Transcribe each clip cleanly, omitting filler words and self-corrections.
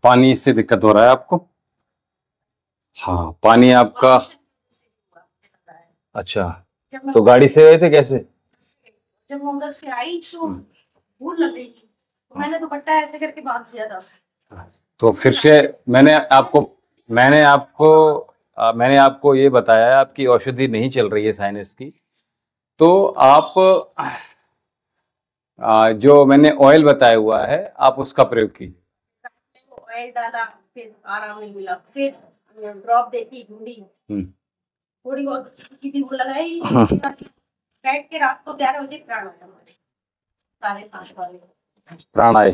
पानी से दिक्कत हो रहा है आपको? हाँ, पानी आपका। अच्छा, तो गाड़ी से गए थे कैसे? जब मैं उधर से आई तो भूल लग गई थी, तो मैंने दुपट्टा ऐसे करके बांध दिया था। तो फिर से मैंने आपको ये बताया, आपकी औषधि नहीं चल रही है साइनस की, तो आप जो मैंने ऑयल बताया हुआ है आप उसका प्रयोग कीजिए। ऑयल डाला, फिर आराम नहीं मिला, फिर ड्रॉप देखी ढूंढी, थोड़ी बहुत की थी वो लगाई, बैठ के रात को 11 बजे प्राण आया हमारे, साढ़े 5 वाले प्राण आए?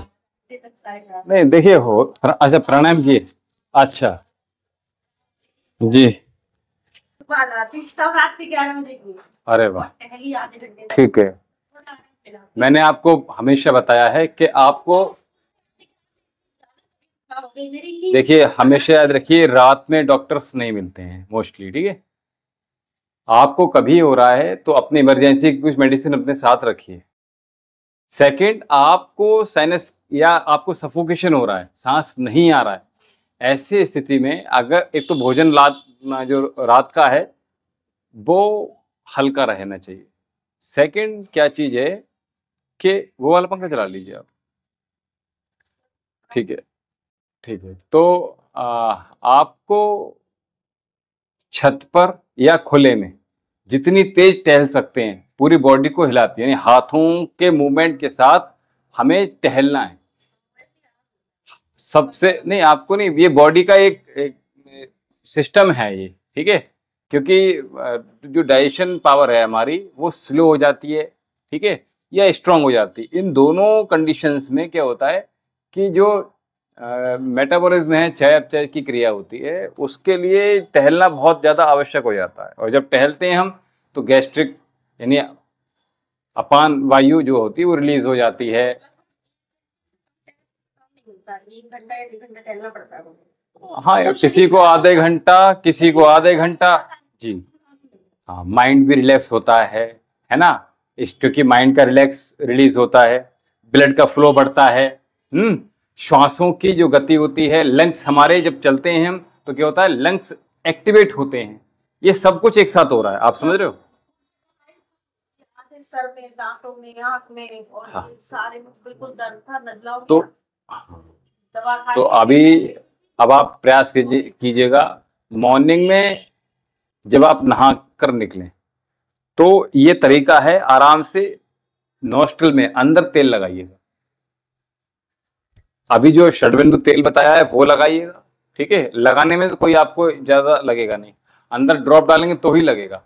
तक साढ़े 11। नहीं देखिए, हो अच्छा, प्राणायाम किए? अच्छा जी, सब रात के 11 बजे की। अरे वाह, टहली आधे घंटे। ठीक है। मैंने आपको हमेशा बताया है कि आपको, देखिए हमेशा याद रखिए, रात में डॉक्टर्स नहीं मिलते हैं मोस्टली, ठीक है? आपको कभी हो रहा है तो अपनी इमरजेंसी की कुछ मेडिसिन अपने साथ रखिए। सेकंड, आपको साइनस या आपको सफोकेशन हो रहा है, सांस नहीं आ रहा है, ऐसी स्थिति में अगर एक तो भोजन जो रात का है वो हल्का रहना चाहिए। सेकंड क्या चीज है कि वो वाला पंखा चला लीजिए आप, ठीक है? ठीक है, तो आपको छत पर या खुले में जितनी तेज टहल सकते हैं, पूरी बॉडी को हिलाती है, यानी हाथों के मूवमेंट के साथ हमें टहलना है। सबसे नहीं, आपको नहीं, ये बॉडी का एक सिस्टम है ये, ठीक है? क्योंकि जो डाइजेशन पावर है हमारी वो स्लो हो जाती है, ठीक है, या स्ट्रांग हो जाती है। इन दोनों कंडीशंस में क्या होता है कि जो मेटाबॉलिज्म है, चय अपचय की क्रिया होती है, उसके लिए टहलना बहुत ज़्यादा आवश्यक हो जाता है। और जब टहलते हैं हम तो गैस्ट्रिक यानी अपान वायु जो होती है वो रिलीज हो जाती है। 1 घंटा या 1.5 घंटा टहलना पड़ता है। हाँ, किसी को आधे घंटा, किसी को आधे घंटा। जी हाँ, माइंड भी रिलैक्स होता है ना? क्योंकि माइंड का रिलैक्स रिलीज होता है, ब्लड का फ्लो बढ़ता है, श्वासों की जो गति होती है, लंग्स हमारे जब चलते हैं हम तो क्या होता है, लंग्स एक्टिवेट होते हैं। ये सब कुछ एक साथ हो रहा है, आप समझ रहे हो? सर में, दांतों में, आंख में, और हाँ। सारे बिल्कुल दर्द था, नजला हो तो गया। तो अब आप प्रयास कीजिएगा मॉर्निंग में जब आप नहा कर निकलें तो ये तरीका है, आराम से नोस्ट्रल में अंदर तेल लगाइएगा। अभी जो षड्बिंदु तेल बताया है वो लगाइएगा, ठीक है? लगाने में तो कोई आपको ज्यादा लगेगा नहीं, अंदर ड्रॉप डालेंगे तो ही लगेगा।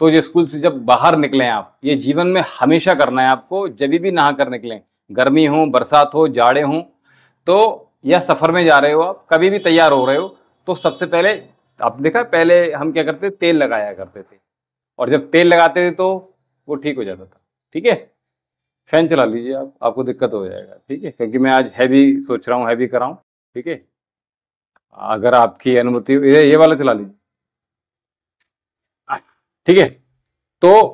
तो जो स्कूल से जब बाहर निकले आप, ये जीवन में हमेशा करना है आपको, जब भी नहा कर निकलें, गर्मी हो, बरसात हो, जाड़े हो, तो या सफर में जा रहे हो, आप कभी भी तैयार हो रहे हो, तो सबसे पहले आप देखा, पहले हम क्या करते, तेल लगाया करते थे, और जब तेल लगाते थे तो वो ठीक हो जाता था, ठीक है? फैन चला लीजिए आप, आपको दिक्कत हो जाएगा, ठीक है? क्योंकि मैं आज हैवी सोच रहा हूँ, हैवी कराऊं, ठीक है? अगर आपकी अनुमति, ये वाला चला लीजिए, ठीक है? तो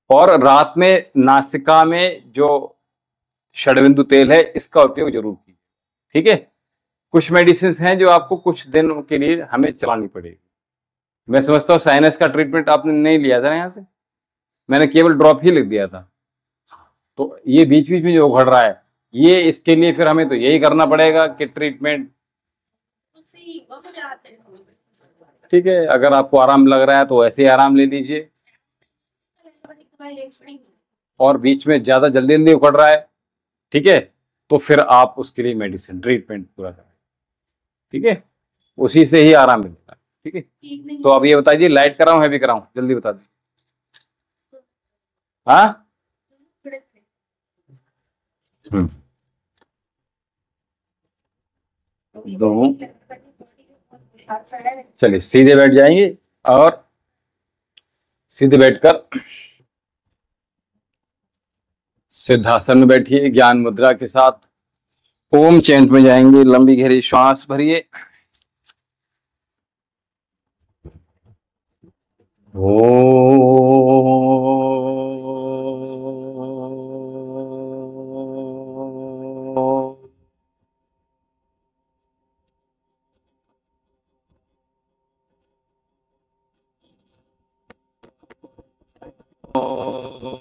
और रात में नासिका में जो षड्बिंदु तेल है इसका उपयोग जरूर कीजिए, ठीक है? कुछ मेडिसिन हैं जो आपको कुछ दिनों के लिए हमें चलानी पड़ेगी। मैं समझता हूँ साइनस का ट्रीटमेंट आपने नहीं लिया था ना यहाँ से, मैंने केवल ड्रॉप ही लिख दिया था। तो ये बीच बीच में जो उघड़ रहा है, ये इसके लिए फिर हमें तो यही करना पड़ेगा कि ट्रीटमेंट, ठीक है? अगर आपको आराम लग रहा है तो ऐसे ही आराम ले लीजिए, और बीच में ज्यादा जल्दी जल्दी उखड़ रहा है, ठीक है, तो फिर आप उसके लिए मेडिसिन ट्रीटमेंट पूरा करें, ठीक है? उसी से ही आराम मिलता है, ठीक है? तो अब ये बताइए, लाइट कराऊं हैवी कराऊं, जल्दी बता दीजिए। हाँ, दो, चलिए सीधे बैठ जाएंगे और सीधे बैठकर सिद्धासन में बैठिए, ज्ञान मुद्रा के साथ ओम चैंट में जाएंगे। लंबी गहरी श्वास भरिए, ओ ओम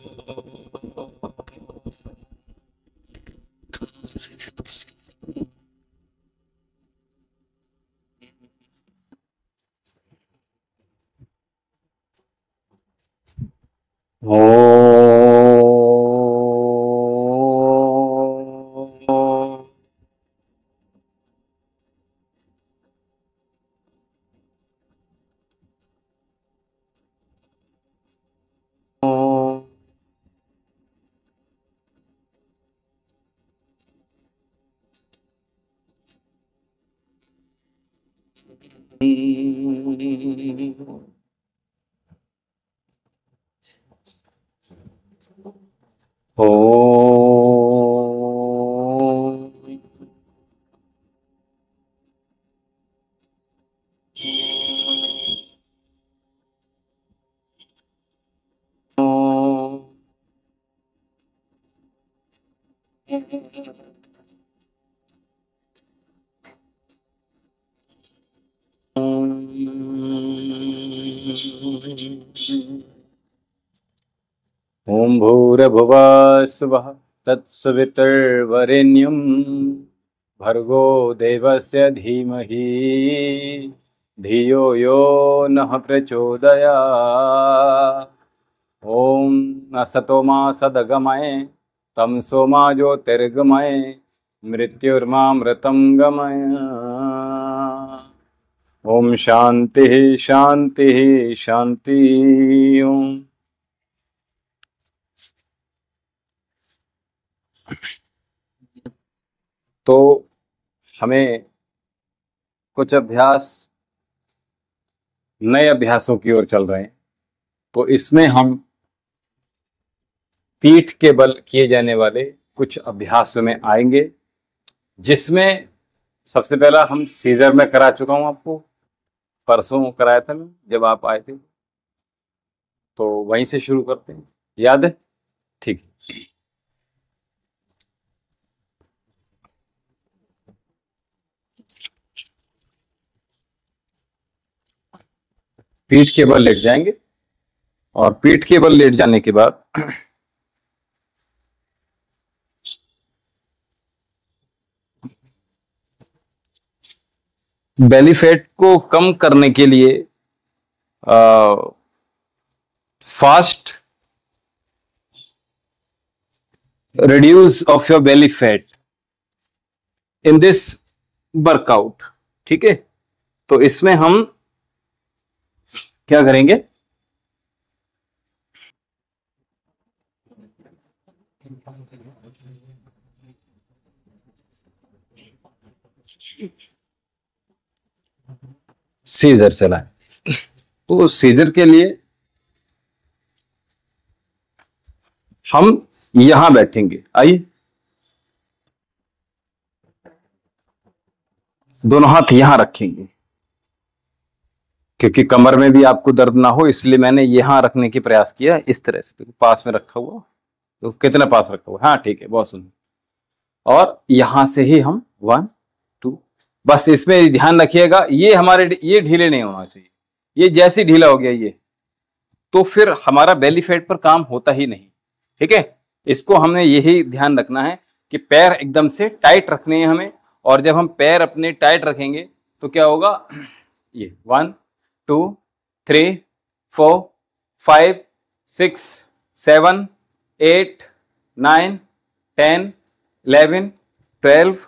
भूर्भुवः स्वः तत्सवितुर्वरेण्यं भर्गो देवस्य धीमहि धियो यो नः प्रचोदयात्। ओम असतो मा सद्गमय तमसो मा ज्योतिर्गमय मृत्युर्मामृतं गमय। ओम शांति शांति शांति। ओम तो हमें कुछ अभ्यास नए अभ्यासों की ओर चल रहे हैं। तो इसमें हम पीठ के बल किए जाने वाले कुछ अभ्यासों में आएंगे, जिसमें सबसे पहला हम सीजर में करा चुका हूं, आपको परसों कराया था मैं जब आप आए थे। तो वहीं से शुरू करते हैं, याद है? ठीक है। पीठ के बल लेट जाएंगे और पीठ के बल लेट जाने के बाद बेली फैट को कम करने के लिए fast reduce of your belly fat in this workout. ठीक है, तो इसमें हम क्या करेंगे? सीजर चलाएं। तो सीजर के लिए हम यहां बैठेंगे। आइए, दोनों हाथ यहां रखेंगे, क्योंकि कमर में भी आपको दर्द ना हो, इसलिए मैंने यहां रखने की प्रयास किया। इस तरह से तो पास में रखा हुआ, तो कितना पास रखा हुआ? हाँ ठीक है, बहुत सुंदर। और यहां से ही हम 1 2, बस इसमें ध्यान रखिएगा, ये हमारे ये ढीले नहीं होना चाहिए। ये जैसे ढीला हो गया ये, तो फिर हमारा बेली फैट पर काम होता ही नहीं। ठीक है, इसको हमें यही ध्यान रखना है कि पैर एकदम से टाइट रखने हैं हमें। और जब हम पैर अपने टाइट रखेंगे तो क्या होगा? ये 1 2 3 4 5 6 7 8 9 10 11 12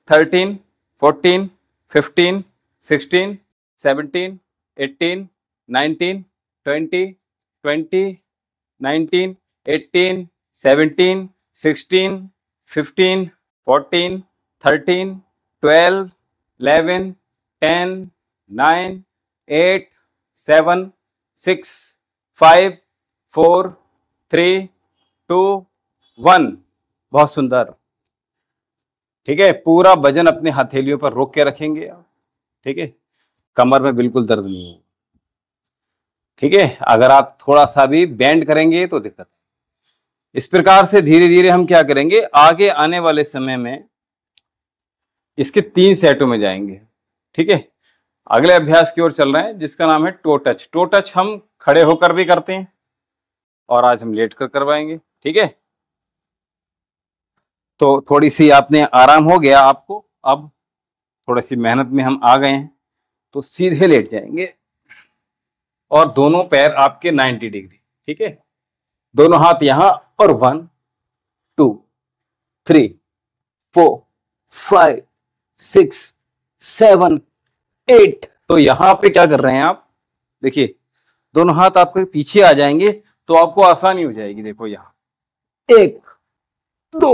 13 14 15 16 17 18 19 20 20 19 18 17 16 15 14 13 12 11 10 9 8 7 6 5 4 3 2 1। बहुत सुंदर। ठीक है, पूरा वजन अपने हथेलियों पर रोक के रखेंगे आप। ठीक है, कमर में बिल्कुल दर्द नहीं होगा। ठीक है, अगर आप थोड़ा सा भी बेंड करेंगे तो दिक्कत है। इस प्रकार से धीरे धीरे हम क्या करेंगे, आगे आने वाले समय में इसके 3 सेटों में जाएंगे। ठीक है, अगले अभ्यास की ओर चल रहे हैं जिसका नाम है टो टच। टो टच हम खड़े होकर भी करते हैं और आज हम लेट कर करवाएंगे, ठीक है। तो थोड़ी सी आपने आराम हो गया आपको, अब थोड़ी सी मेहनत में हम आ गए हैं, तो सीधे लेट जाएंगे और दोनों पैर आपके 90 डिग्री, ठीक है। दोनों हाथ यहां और 1 2 3 4 5 6 7 8। तो यहां पे क्या कर रहे हैं आप, देखिए दोनों हाथ आपके पीछे आ जाएंगे तो आपको आसानी हो जाएगी। देखो यहां 1 2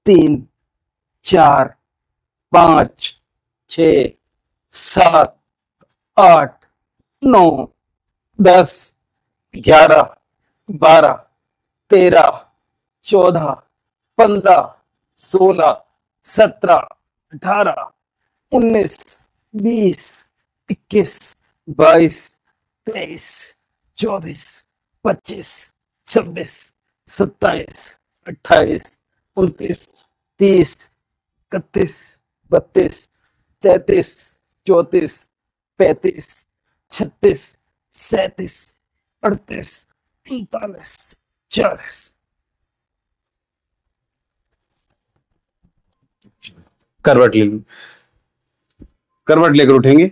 3 4 5 6 7 8 9 10 11 12 13 14 15 16 17 18 19 20 21 22 23 24 25 26 27 28 29 30 31 32 33 34 35 36 37 38 39 40। करवट ले लूं, करवट लेकर उठेंगे।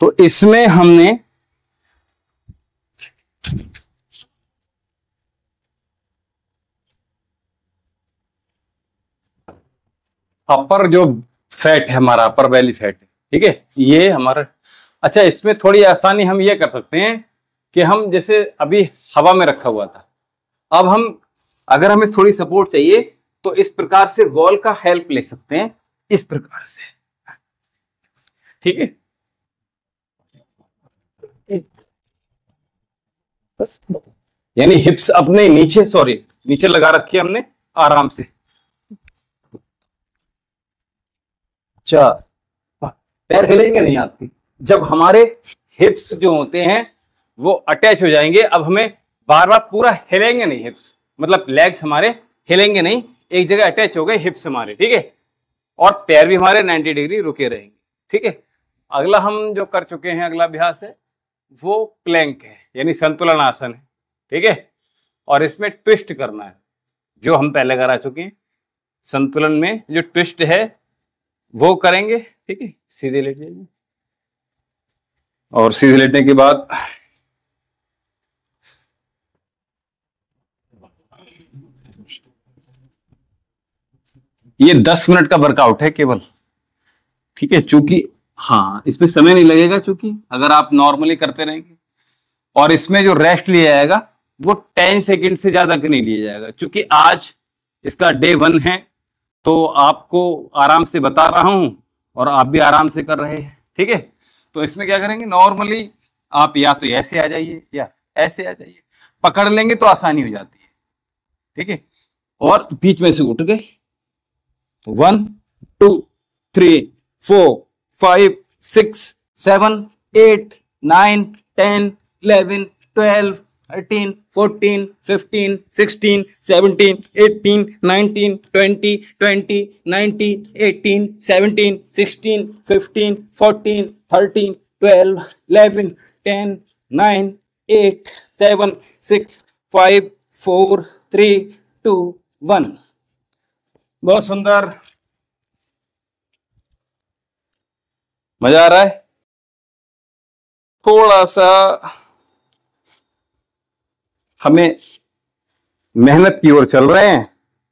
तो इसमें हमने अपर जो फैट है हमारा, अपर बेली फैट है, ठीक है, ये हमारा। अच्छा, इसमें थोड़ी आसानी हम ये कर सकते हैं कि हम जैसे अभी हवा में रखा हुआ था, अब हम अगर हमें थोड़ी सपोर्ट चाहिए तो इस प्रकार से वॉल का हेल्प ले सकते हैं, इस प्रकार से, ठीक है। यानी हिप्स अपने नीचे, सॉरी नीचे लगा रखी है हमने आराम से। 4 पैर हिलेंगे नहीं आपके, जब हमारे हिप्स जो होते हैं वो अटैच हो जाएंगे। अब हमें बार बार पूरा हिलेंगे नहीं, हिप्स मतलब लेग्स हमारे हिलेंगे नहीं, एक जगह अटैच हो गए हिप्स हमारे, ठीक है। और पैर भी हमारे 90 डिग्री रुके रहेंगे, ठीक है। अगला हम जो कर चुके हैं, अगला अभ्यास है वो प्लैंक है, यानी संतुलन आसन है, ठीक है। और इसमें ट्विस्ट करना है, जो हम पहले करा चुके हैं। संतुलन में जो ट्विस्ट है वो करेंगे, ठीक है। सीधे लेट जाइए और सीधे लेटने के बाद ये 10 मिनट का वर्कआउट है केवल, ठीक है। चूंकि हाँ, इसमें समय नहीं लगेगा, चूंकि अगर आप नॉर्मली करते रहेंगे। और इसमें जो रेस्ट लिया जाएगा वो 10 सेकंड से ज्यादा का नहीं लिया जाएगा, क्योंकि आज इसका डे 1 है, तो आपको आराम से बता रहा हूं और आप भी आराम से कर रहे हैं, ठीक है। तो इसमें क्या करेंगे, नॉर्मली आप या तो ऐसे आ जाइए या ऐसे आ जाइए, पकड़ लेंगे तो आसानी हो जाती है, ठीक है। और बीच में से उठ गए, 1 2 3 4 5 6 7 8 9 10 11 12 13 14 15 16 17 18 19 20 20 19 18 17 16 15 14 13 12 11 10 9 8 7 6 5 4 3 2 1। बहुत सुंदर, मजा आ रहा है। थोड़ा सा हमें मेहनत की ओर चल रहे हैं,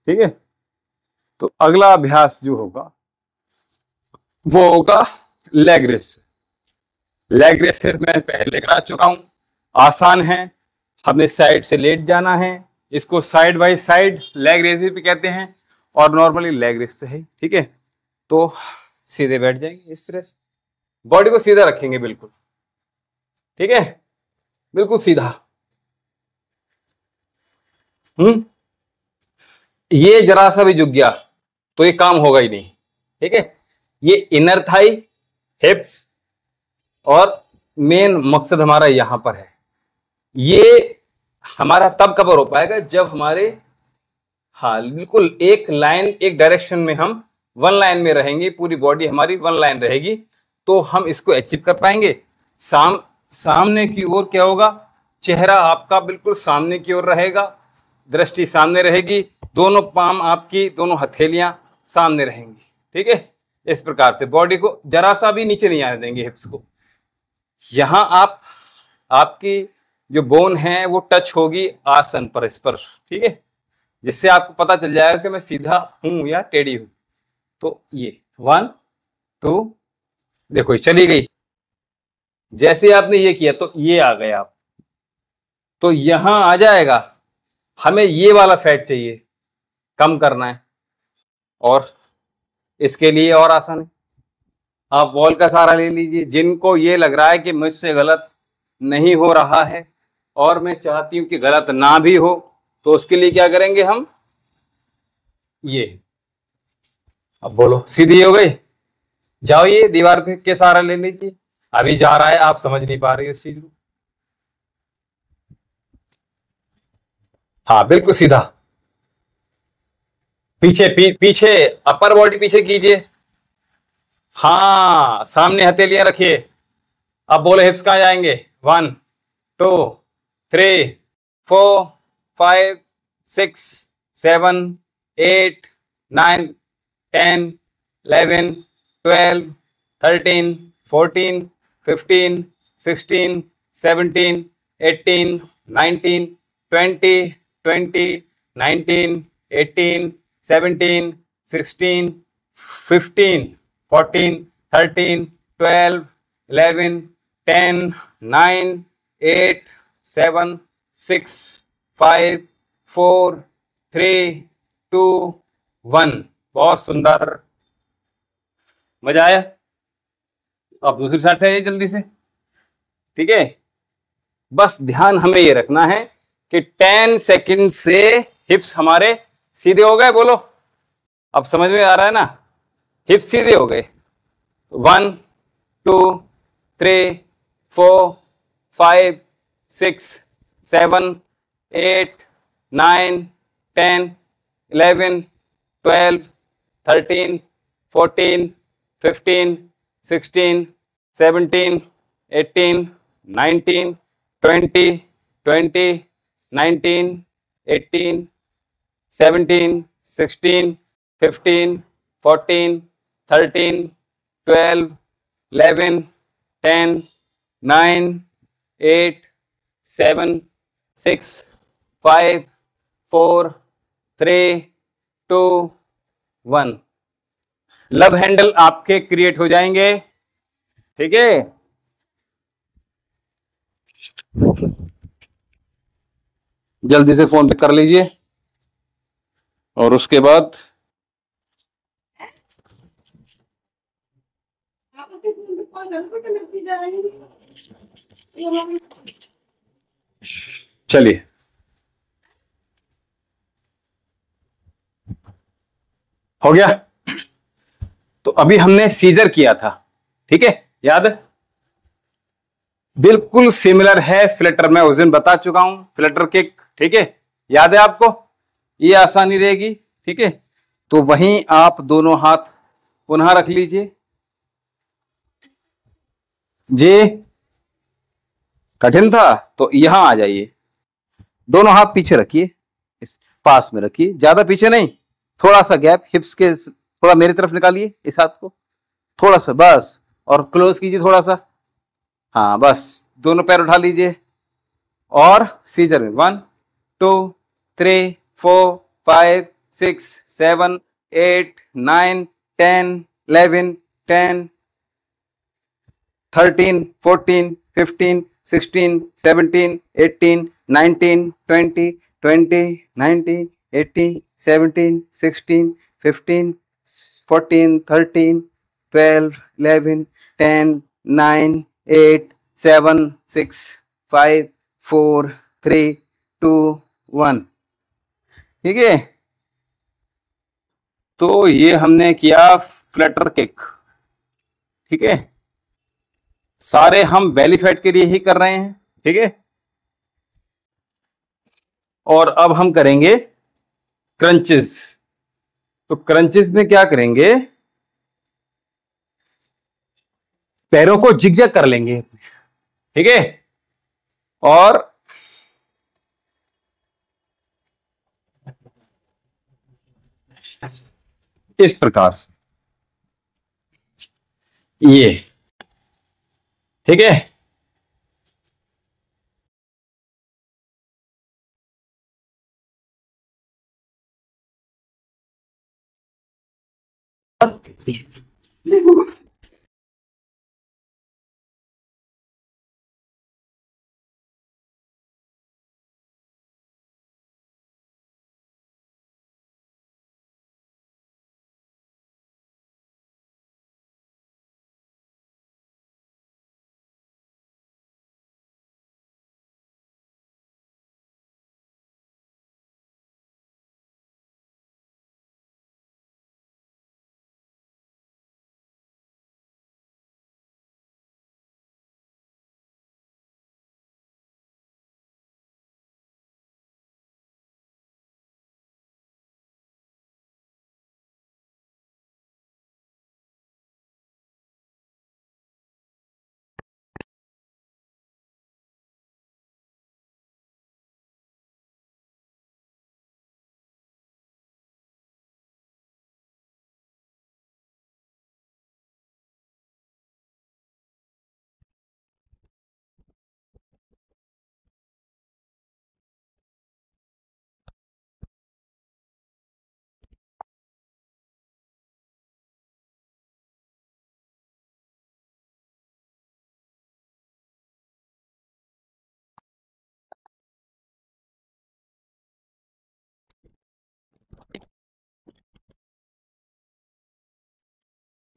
ठीक है। तो अगला अभ्यास जो होगा वो होगा लेग रेस। लेग रेस मैं पहले करा चुका हूं, आसान है। हमें साइड से लेट जाना है, इसको side by side leg race भी कहते हैं, और नॉर्मली लेग रेस तो है, ठीक है। तो सीधे बैठ जाएंगे इस तरह से, बॉडी को सीधा रखेंगे बिल्कुल, ठीक है, बिल्कुल सीधा। ये जरा सा भी झुक गया तो ये काम होगा ही नहीं, ठीक है। ये इनर थाई, हिप्स, और मेन मकसद हमारा यहां पर है। ये हमारा तब कवर हो पाएगा जब हमारे, हाँ बिल्कुल एक लाइन, एक डायरेक्शन में हम वन लाइन में रहेंगे, पूरी बॉडी हमारी वन लाइन रहेगी, तो हम इसको अचीव कर पाएंगे। सामने की ओर क्या होगा, चेहरा आपका बिल्कुल सामने की ओर रहेगा, दृष्टि सामने रहेगी, दोनों पाम आपकी, दोनों हथेलियां सामने रहेंगी। ठीक है, इस प्रकार से बॉडी को जरा सा भी नीचे नहीं आने देंगे, हिप्स को। यहां आपकी जो बोन है वो टच होगी आसन पर, स्पर्श। ठीक है, जिससे आपको पता चल जाएगा कि मैं सीधा हूं या टेढ़ी हूं। तो ये 1 2, देखो ये चली गई। जैसे आपने ये किया तो ये आ गए आप, तो यहां आ जाएगा। हमें ये वाला फैट चाहिए, कम करना है, और इसके लिए और आसान है, आप वॉल का सहारा ले लीजिए। जिनको ये लग रहा है कि मुझसे गलत नहीं हो रहा है और मैं चाहती हूं कि गलत ना भी हो, तो उसके लिए क्या करेंगे हम, ये, अब बोलो सीधी हो गई, जाओ ये दीवार पे के सहारा ले लीजिए। अभी जा रहा है, आप समझ नहीं पा रही हो इस चीज को। हाँ बिल्कुल सीधा, पीछे पीछे अपर बॉडी पीछे कीजिए, हाँ सामने हथेलियां रखिए। अब बोले हिप्स कहां जाएंगे, 1 2 3 4 5 6 7 8 9 10 11 12 13 14 15 16 17 18 19 20 20 19 18 17 16 15 14 13 12 11 10 9 8 7 6 5 4 3 2 1। बहुत सुंदर, मजा आया। अब दूसरी साइड से आइए जल्दी से। ठीक है, बस ध्यान हमें ये रखना है कि 10 सेकंड से हिप्स हमारे सीधे हो गए। बोलो, अब समझ में आ रहा है ना, हिप्स सीधे हो गए। 1 2 3 4 5 6 7 8 9 10 11 12 13 14 15 16 17 18 19 20 20 19 18 17 16 15 14 13 12 11 10 9 8 7 6 5 4 3 2 1। लव हैंडल आपके क्रिएट हो जाएंगे। ठीक है, जल्दी से फोन पे कर लीजिए, और उसके बाद चलिए। हो गया, तो अभी हमने सीजर किया था। ठीक है, याद है, बिल्कुल सिमिलर है फ्लटर, मैं उस दिन बता चुका हूं, फ्लटर किक। ठीक है, याद है आपको, ये आसानी रहेगी। ठीक है, तो वहीं आप दोनों हाथ पुनः रख लीजिए। जे कठिन था तो यहां आ जाइए, दोनों हाथ पीछे रखिए, पास में रखिए, ज्यादा पीछे नहीं, थोड़ा सा गैप, हिप्स के थोड़ा मेरी तरफ निकालिए इस हाथ को, थोड़ा सा बस, और क्लोज कीजिए थोड़ा सा। हाँ बस, दोनों पैर उठा लीजिए, और सीजर में 1 2 3 4 5 6 7 8 9 10 11 10 13 14 15 16 17 18 19 20 20 19 18 17 16 15 14 13 12 11 10 9 8 7 6 5 4 3 2 1। ठीक है, तो ये हमने किया फ्लटर किक। ठीक है, सारे हम बेली फैट के लिए ही कर रहे हैं। ठीक है, और अब हम करेंगे क्रंचेस। तो क्रंचेस में क्या करेंगे, पैरों को जिगजैग कर लेंगे, ठीक है, और इस प्रकार से ये, ठीक है।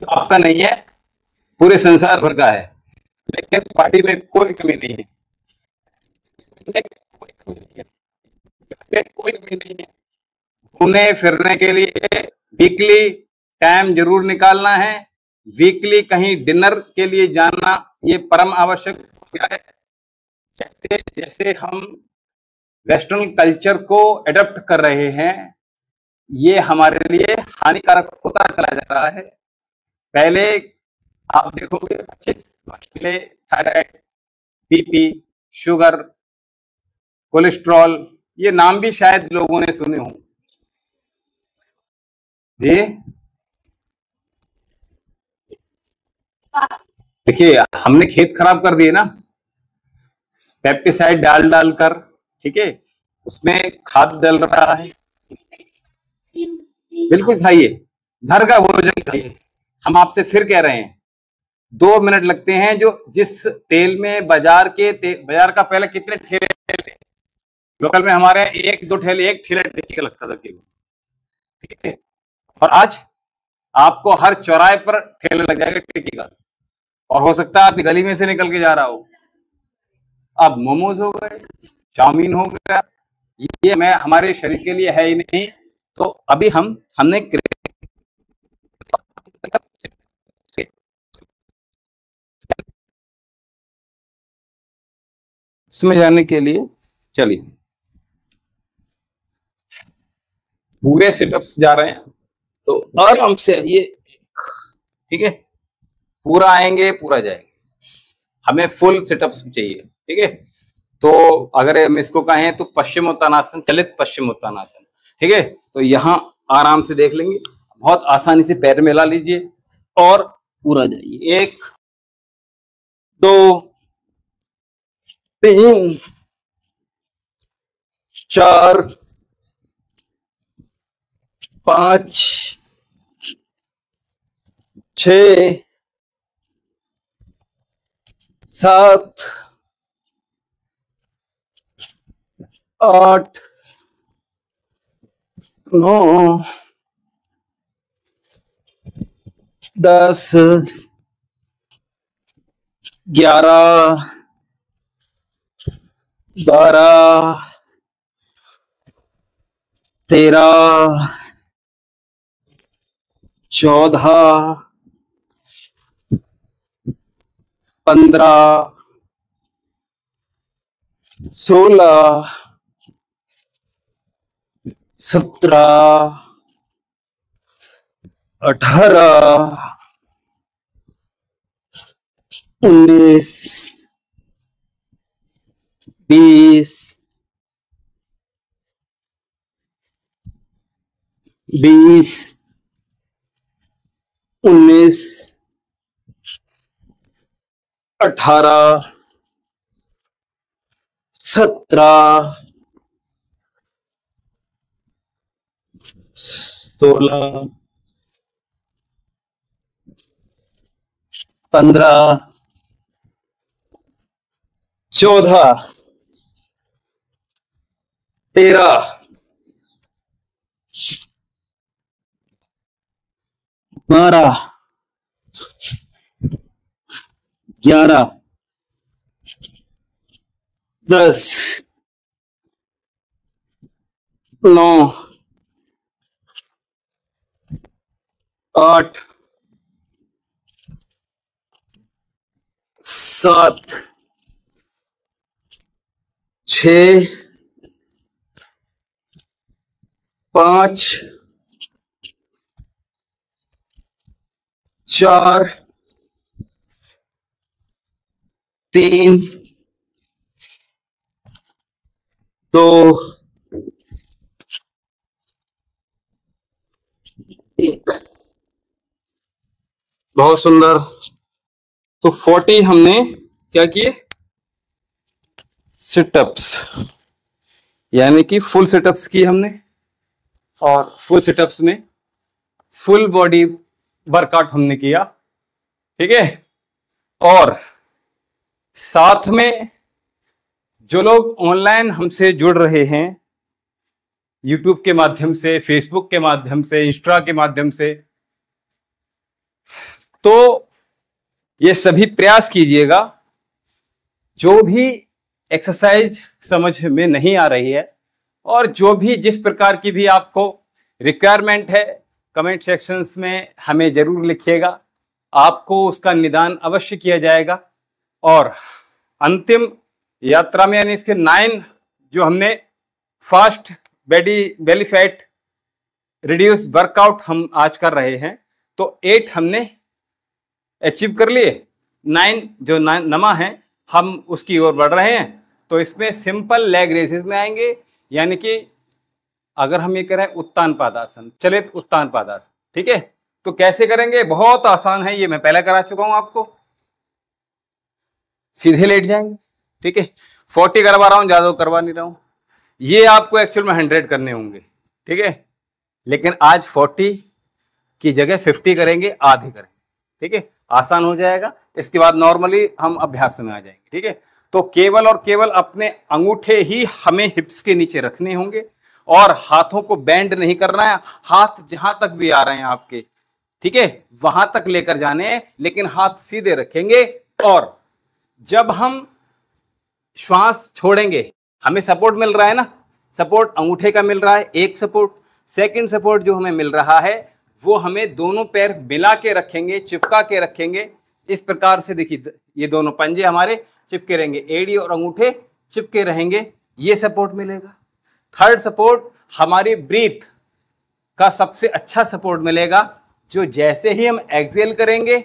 आपका नहीं है, पूरे संसार भर का है, लेकिन पार्टी में कोई कमी नहीं है, कोई कमी नहीं है। घूमने फिरने के लिए वीकली टाइम जरूर निकालना है, वीकली कहीं डिनर के लिए जाना ये परम आवश्यक हो गया है। जैसे जैसे हम वेस्टर्न कल्चर को एडॉप्ट कर रहे हैं, ये हमारे लिए हानिकारक होता चला जा रहा है। पहले आप देखोगे 25 पहले थायराइड, बीपी, शुगर, कोलेस्ट्रॉल, ये नाम भी शायद लोगों ने सुने हों जी। देखिए हमने खेत खराब कर दिए ना, पेस्टिसाइड डाल डालकर, ठीक है, उसमें खाद डल रहा है। बिल्कुल खाइए, घर का भोजन खाइए। हम आपसे फिर कह रहे हैं 2 मिनट लगते हैं, जो जिस तेल में बाजार का पहले कितने ठेले थे, लोकल में हमारे एक ठेला टिक्की का लगता था किलो, ठीक है, और आज आपको हर चौराहे पर ठेला लग जाएगा टिक्की का, और हो सकता है आपकी गली में से निकल के जा रहा हो। अब मोमोज हो गए, चाउमीन हो गया, ये मैं हमारे शरीर के लिए है ही नहीं। तो अभी हमने इसमें जाने के लिए चलिए पूरे सेटअप्स जा रहे हैं, तो आराम से ये, ठीक है, पूरा आएंगे पूरा जाएंगे, हमें फुल सेटअप्स चाहिए, ठीक है। तो अगर हम इसको कहें तो पश्चिमोत्तानासन, चलित पश्चिमोत्तानासन, ठीक है। तो यहाँ आराम से देख लेंगे, बहुत आसानी से पैर मिला लीजिए और पूरा जाइए। 1 2 3 4 5 6 7 8 9 10 11 12 13 14 15 16 17, 18, 19, 20, 19, 18, 17, 16, 15, 14, 13, 12, 11, 10, 9, 8, 7, 6, 5, 4, 3, 2, 1। बहुत सुंदर। तो 40 हमने क्या किए, सिटअप्स, यानी कि फुल सिटअप्स किए हमने। और फुल सिटअप्स में फुल बॉडी वर्कआउट हमने किया, ठीक है। और साथ में जो लोग ऑनलाइन हमसे जुड़ रहे हैं, यूट्यूब के माध्यम से, फेसबुक के माध्यम से, इंस्टा के माध्यम से, तो ये सभी प्रयास कीजिएगा। जो भी एक्सरसाइज समझ में नहीं आ रही है और जो भी जिस प्रकार की भी आपको रिक्वायरमेंट है, कमेंट सेक्शंस में हमें जरूर लिखिएगा, आपको उसका निदान अवश्य किया जाएगा। और अंतिम यात्रा में, यानी इसके 9 जो हमने fast belly fat reduce workout हम आज कर रहे हैं, तो 8 हमने अचीव कर लिए। 9 जो नमा है हम उसकी ओर बढ़ रहे हैं। तो इसमें सिंपल लेग रेसेस में आएंगे, यानी कि अगर हम ये करें उत्तान पादासन, चलित उत्तान पादासन, ठीक है। तो कैसे करेंगे, बहुत आसान है, ये मैं पहले करा चुका हूं आपको। सीधे लेट जाएंगे, ठीक है। 40 करवा रहा हूं, ज्यादा करवा नहीं रहा हूं। ये आपको एक्चुअल में 100 करने होंगे, ठीक है। लेकिन आज 40 की जगह 50 करेंगे, आधे करेंगे, ठीक है। आसान हो जाएगा। इसके बाद नॉर्मली हम अभ्यास में आ जाएंगे, ठीक है। तो केवल और केवल अपने अंगूठे ही हमें हिप्स के नीचे रखने होंगे और हाथों को बेंड नहीं करना है। हाथ जहां तक भी आ रहे हैं आपके, ठीक है, वहां तक लेकर जाने हैं, लेकिन हाथ सीधे रखेंगे। और जब हम श्वास छोड़ेंगे, हमें सपोर्ट मिल रहा है ना, सपोर्ट अंगूठे का मिल रहा है एक सपोर्ट। सेकंड सपोर्ट जो हमें मिल रहा है वो हमें दोनों पैर मिला के रखेंगे, चिपका के रखेंगे इस प्रकार से। देखिए ये दोनों पंजे हमारे चिपके रहेंगे, एड़ी और अंगूठे चिपके रहेंगे, ये सपोर्ट मिलेगा। थर्ड सपोर्ट हमारी ब्रीथ का सबसे अच्छा सपोर्ट मिलेगा, जो जैसे ही हम एक्सहेल करेंगे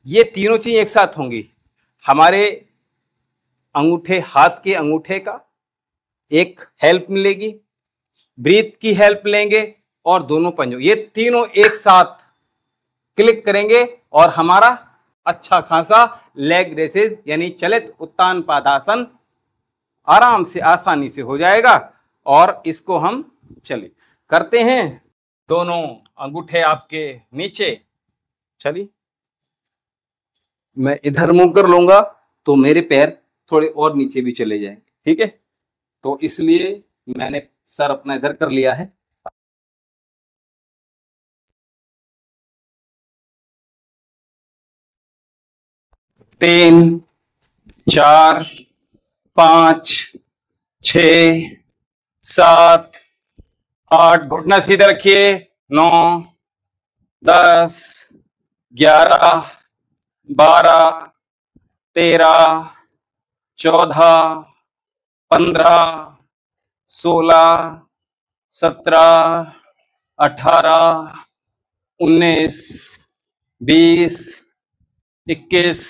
ये तीनों चीज एक साथ होंगी। हमारे अंगूठे, हाथ के अंगूठे का एक हेल्प मिलेगी, ब्रीथ की हेल्प लेंगे और दोनों पंजों, ये तीनों एक साथ क्लिक करेंगे और हमारा अच्छा खासा लेग रेसेस यानी चलित उत्तान पादासन आराम से, आसानी से हो जाएगा। और इसको हम चलिए करते हैं। दोनों अंगूठे आपके नीचे, चलिए मैं इधर मुंह कर लूंगा तो मेरे पैर थोड़े और नीचे भी चले जाएंगे, ठीक है। तो इसलिए मैंने सर अपना इधर कर लिया है। 3, 4, 5, 6, 7, 8, घुटना सीधे रखिए। 9, 10, 11, 12, 13, 14, 15, 16, 17, 18, 19, 20, 21,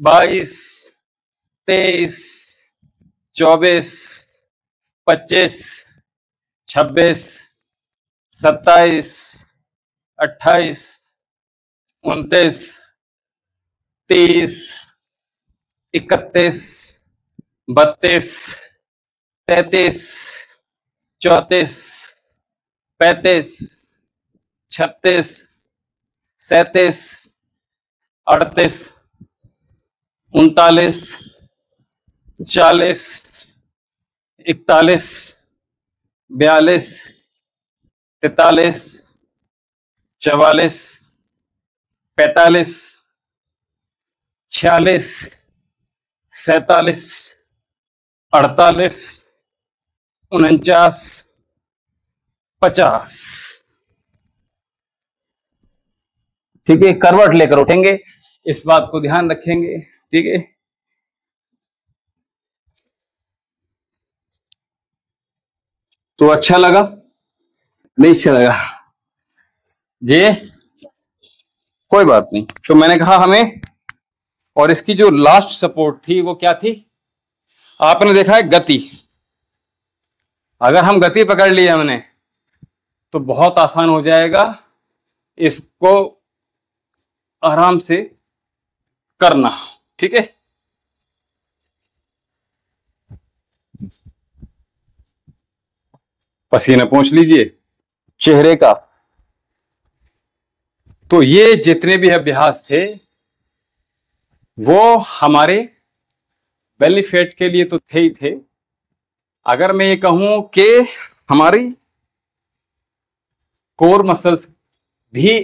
22, 23, 24, 25, 26, 27, 28, 29, 30, 31, 32, 33, 34, 35, 36, 37, 38, 39, 40, 41, 42, 43, 44, 45, 46, 47, 48, 49, 50। ठीक है, करवट लेकर उठेंगे, इस बात को ध्यान रखेंगे। ठीक है, तो अच्छा लगा नहीं अच्छा लगा जी, कोई बात नहीं। तो मैंने कहा हमें, और इसकी जो लास्ट सपोर्ट थी वो क्या थी, आपने देखा है गति। अगर हम गति पकड़ लिया हमने तो बहुत आसान हो जाएगा इसको आराम से करना। ठीक है, पसीना पोंछ लीजिए चेहरे का। तो ये जितने भी अभ्यास थे वो हमारे बेली फैट के लिए तो थे ही थे। अगर मैं ये कहूं कि हमारी कोर मसल्स भी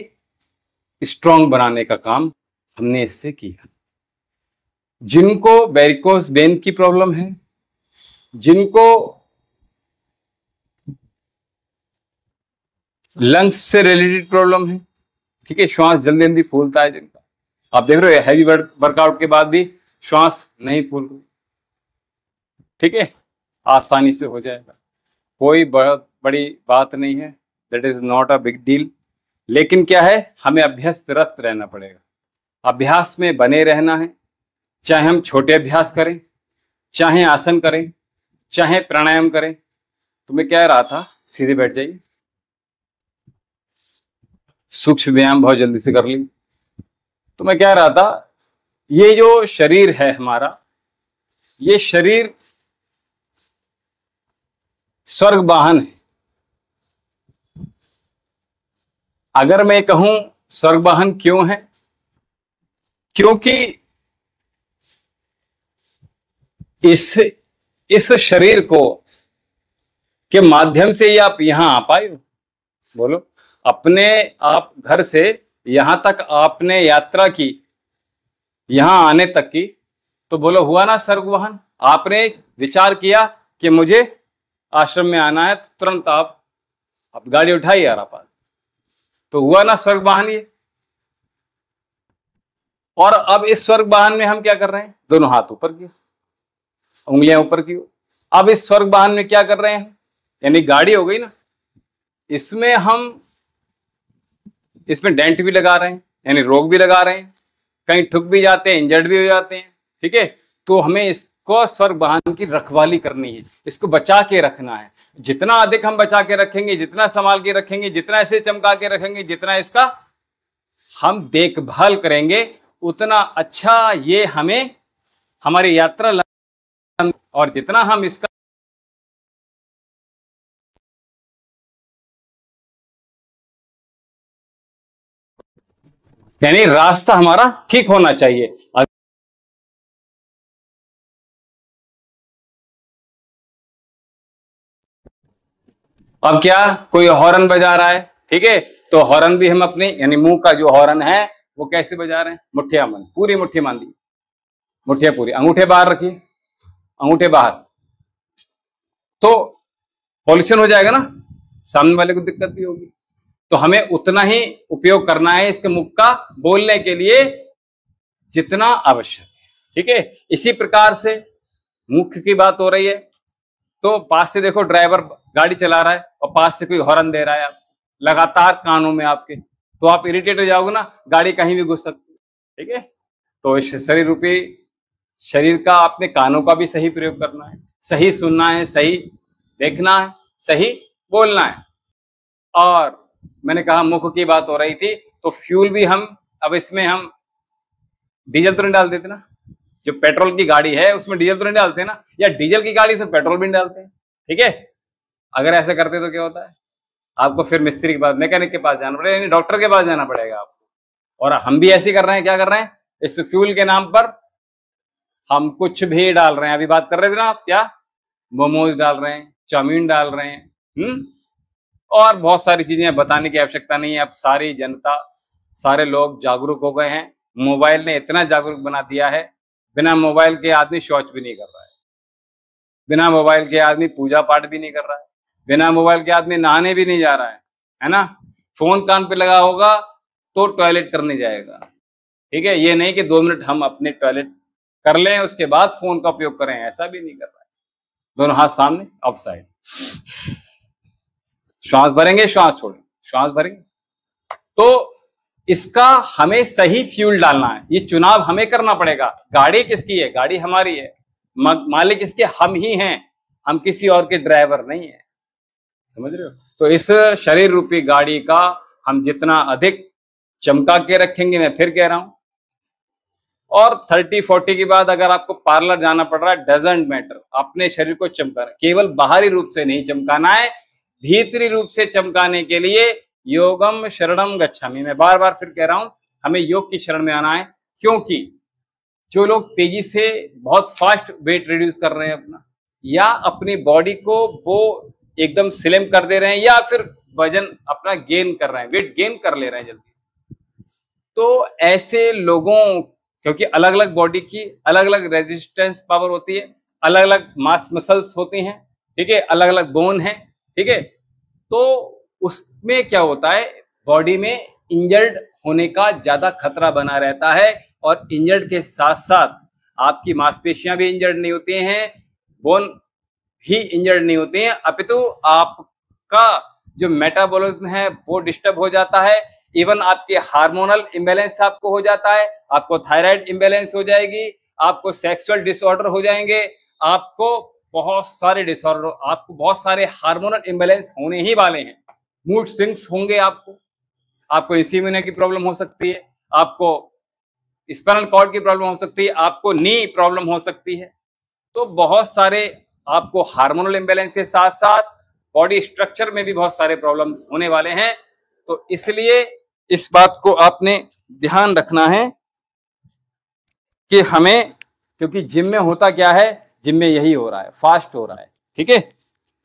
स्ट्रांग बनाने का काम हमने इससे किया। जिनको वेरिकोस वेन की प्रॉब्लम है, जिनको लंग्स से रिलेटेड प्रॉब्लम है, ठीक है, श्वास जल्दी जल्दी फूलता है जिनका, आप देख रहे हो हैवी वर्कआउट के बाद भी श्वास नहीं फूल रही, ठीक है, आसानी से हो जाएगा, कोई बहुत बड़ी बात नहीं है, that is not a big deal. लेकिन क्या है, हमें अभ्यस्तरत रहना पड़ेगा, अभ्यास में बने रहना है। चाहे हम छोटे अभ्यास करें, चाहे आसन करें, चाहे प्राणायाम करें। तो मैं कह रहा था, सीधे बैठ जाइए, सूक्ष्म व्यायाम बहुत जल्दी से कर ली। तो मैं कह रहा था, ये जो शरीर है हमारा, ये शरीर स्वर्ग वाहन है। अगर मैं कहूं स्वर्ग वाहन क्यों है, क्योंकि इस शरीर को के माध्यम से ही आप यहां आ पाए हो। बोलो, अपने आप घर से यहां तक आपने यात्रा की, यहां आने तक की, तो बोलो हुआ ना स्वर्ग वाहन। आपने विचार किया कि मुझे आश्रम में आना है, तो तुरंत आप गाड़ी उठाई यार आप, तो हुआ ना स्वर्ग वाहन ये। और अब इस स्वर्ग वाहन में हम क्या कर रहे हैं, दोनों हाथ ऊपर किए, उंगलियां ऊपर की। अब इस स्वर्ग वाहन में क्या कर रहे हैं, यानी गाड़ी हो गई ना, इसमें हम इसमें डेंट भी लगा रहे हैं, यानी रोक भी लगा रहे हैं, कहीं ठुक भी जाते हैं, इंजर्ड भी हो जाते हैं, ठीक है। तो हमें इसको स्वर्ग वाहन की रखवाली करनी है, इसको बचा के रखना है। जितना अधिक हम बचा के रखेंगे, जितना संभाल के रखेंगे, जितना ऐसे चमका के रखेंगे, जितना इसका हम देखभाल करेंगे, उतना अच्छा ये हमें हमारी यात्रा, और जितना हम इसका यानी रास्ता हमारा ठीक होना चाहिए। अब क्या, कोई हॉर्न बजा रहा है, ठीक है, तो हॉर्न भी हम अपने, यानी मुंह का जो हॉर्न है वो कैसे बजा रहे हैं, मुठ्ठिया मन, पूरी मुट्ठी मान ली, मुठ्ठिया पूरी, अंगूठे बाहर रखिए, अंगूठे बाहर, तो पॉल्यूशन हो जाएगा ना, सामने वाले को दिक्कत भी होगी। तो हमें उतना ही उपयोग करना है इसके मुख का बोलने के लिए जितना आवश्यक है, ठीक है। इसी प्रकार से मुख की बात हो रही है, तो पास से देखो ड्राइवर गाड़ी चला रहा है और पास से कोई हॉर्न दे रहा है आप लगातार कानों में आपके, तो आप इरिटेट हो जाओगे ना, गाड़ी कहीं भी घुस सकती है। ठीक है, तो इस शरीर रूपी शरीर का आपने कानों का भी सही प्रयोग करना है, सही सुनना है, सही देखना है, सही बोलना है। और मैंने कहा मुख की बात हो रही थी, तो फ्यूल भी हम अब इसमें हम डीजल तो नहीं डाल देते ना, जो पेट्रोल की गाड़ी है उसमें डीजल तो नहीं डालते ना, या डीजल की गाड़ी से पेट्रोल भी नहीं डालते हैं। ठीक है, अगर ऐसा करते तो क्या होता है, आपको फिर मिस्त्री के पास, मैकेनिक के पास जाना पड़ेगा, यानी डॉक्टर के पास जाना पड़ेगा आपको। और हम भी ऐसे कर रहे हैं, क्या कर रहे हैं, इस फ्यूल के नाम पर हम कुछ भी डाल रहे हैं। अभी बात कर रहे थे ना आप, क्या मोमोज डाल रहे हैं, चाउमीन डाल रहे हैं, और बहुत सारी चीजें बताने की आवश्यकता नहीं है। अब सारी जनता, सारे लोग जागरूक हो गए हैं। मोबाइल ने इतना जागरूक बना दिया है, बिना मोबाइल के आदमी शौच भी नहीं कर रहा है, बिना मोबाइल के आदमी पूजा पाठ भी नहीं कर रहा है, बिना मोबाइल के आदमी नहाने भी नहीं जा रहा है ना। फोन कान पे लगा होगा तो टॉयलेट करने जाएगा। ठीक है, ये नहीं कि 2 मिनट हम अपने टॉयलेट कर लें उसके बाद फोन का उपयोग करें, ऐसा भी नहीं कर रहा है। दोनों हाथ सामने, अप साइड, श्वास भरेंगे, श्वास छोड़ेंगे, श्वास भरेंगे। तो इसका हमें सही फ्यूल डालना है, ये चुनाव हमें करना पड़ेगा। गाड़ी किसकी है, गाड़ी हमारी है, मालिक इसके हम ही हैं, हम किसी और के ड्राइवर नहीं है, समझ रहे हो। तो इस शरीर रूपी गाड़ी का हम जितना अधिक चमका के रखेंगे, मैं फिर कह रहा हूं, और 30-40 के बाद अगर आपको पार्लर जाना पड़ रहा है, डजंट मैटर, अपने शरीर को चमकाना, केवल बाहरी रूप से नहीं चमकाना है, भीतरी रूप से चमकाने के लिए योगम शरणम गच्छामि। मैं बार बार फिर कह रहा हूं, हमें योग की शरण में आना है, क्योंकि जो लोग तेजी से बहुत फास्ट वेट रिड्यूस कर रहे हैं अपना, या अपनी बॉडी को वो एकदम स्लिम कर दे रहे हैं, या फिर वजन अपना गेन कर रहे हैं, वेट गेन कर ले रहे हैं जल्दी से, तो ऐसे लोगों, क्योंकि अलग अलग बॉडी की अलग अलग रेजिस्टेंस पावर होती है, अलग अलग मास मसल्स होती हैं, ठीक है, अलग अलग बोन है, ठीक है, तो उसमें क्या होता है, बॉडी में इंजर्ड होने का ज्यादा खतरा बना रहता है। और इंजर्ड के साथ साथ आपकी मांसपेशियां भी इंजर्ड नहीं होती हैं, बोन ही इंजर्ड नहीं होती हैं, अपितु आपका जो मेटाबॉलिज्म है वो डिस्टर्ब हो जाता है। इवन आपके हार्मोनल इम्बैलेंस आपको हो जाता है, आपको थायराइड इम्बैलेंस हो जाएगी, आपको सेक्सुअल डिसऑर्डर हो जाएंगे, आपको बहुत सारे डिसऑर्डर, आपको बहुत सारे हार्मोनल इम्बैलेंस होने ही वाले हैं, मूड स्विंग्स होंगे, आपको इंसोम्निया की प्रॉब्लम हो सकती है, आपको स्पाइनल कॉर्ड की प्रॉब्लम हो सकती है, आपको नी प्रॉब्लम हो सकती है। तो बहुत सारे आपको हार्मोनल इम्बैलेंस के साथ साथ बॉडी स्ट्रक्चर में भी बहुत सारे प्रॉब्लम्स होने वाले हैं। तो इसलिए इस बात को आपने ध्यान रखना है कि हमें, क्योंकि जिम में होता क्या है, जिम में यही हो रहा है, फास्ट हो रहा है, ठीक है,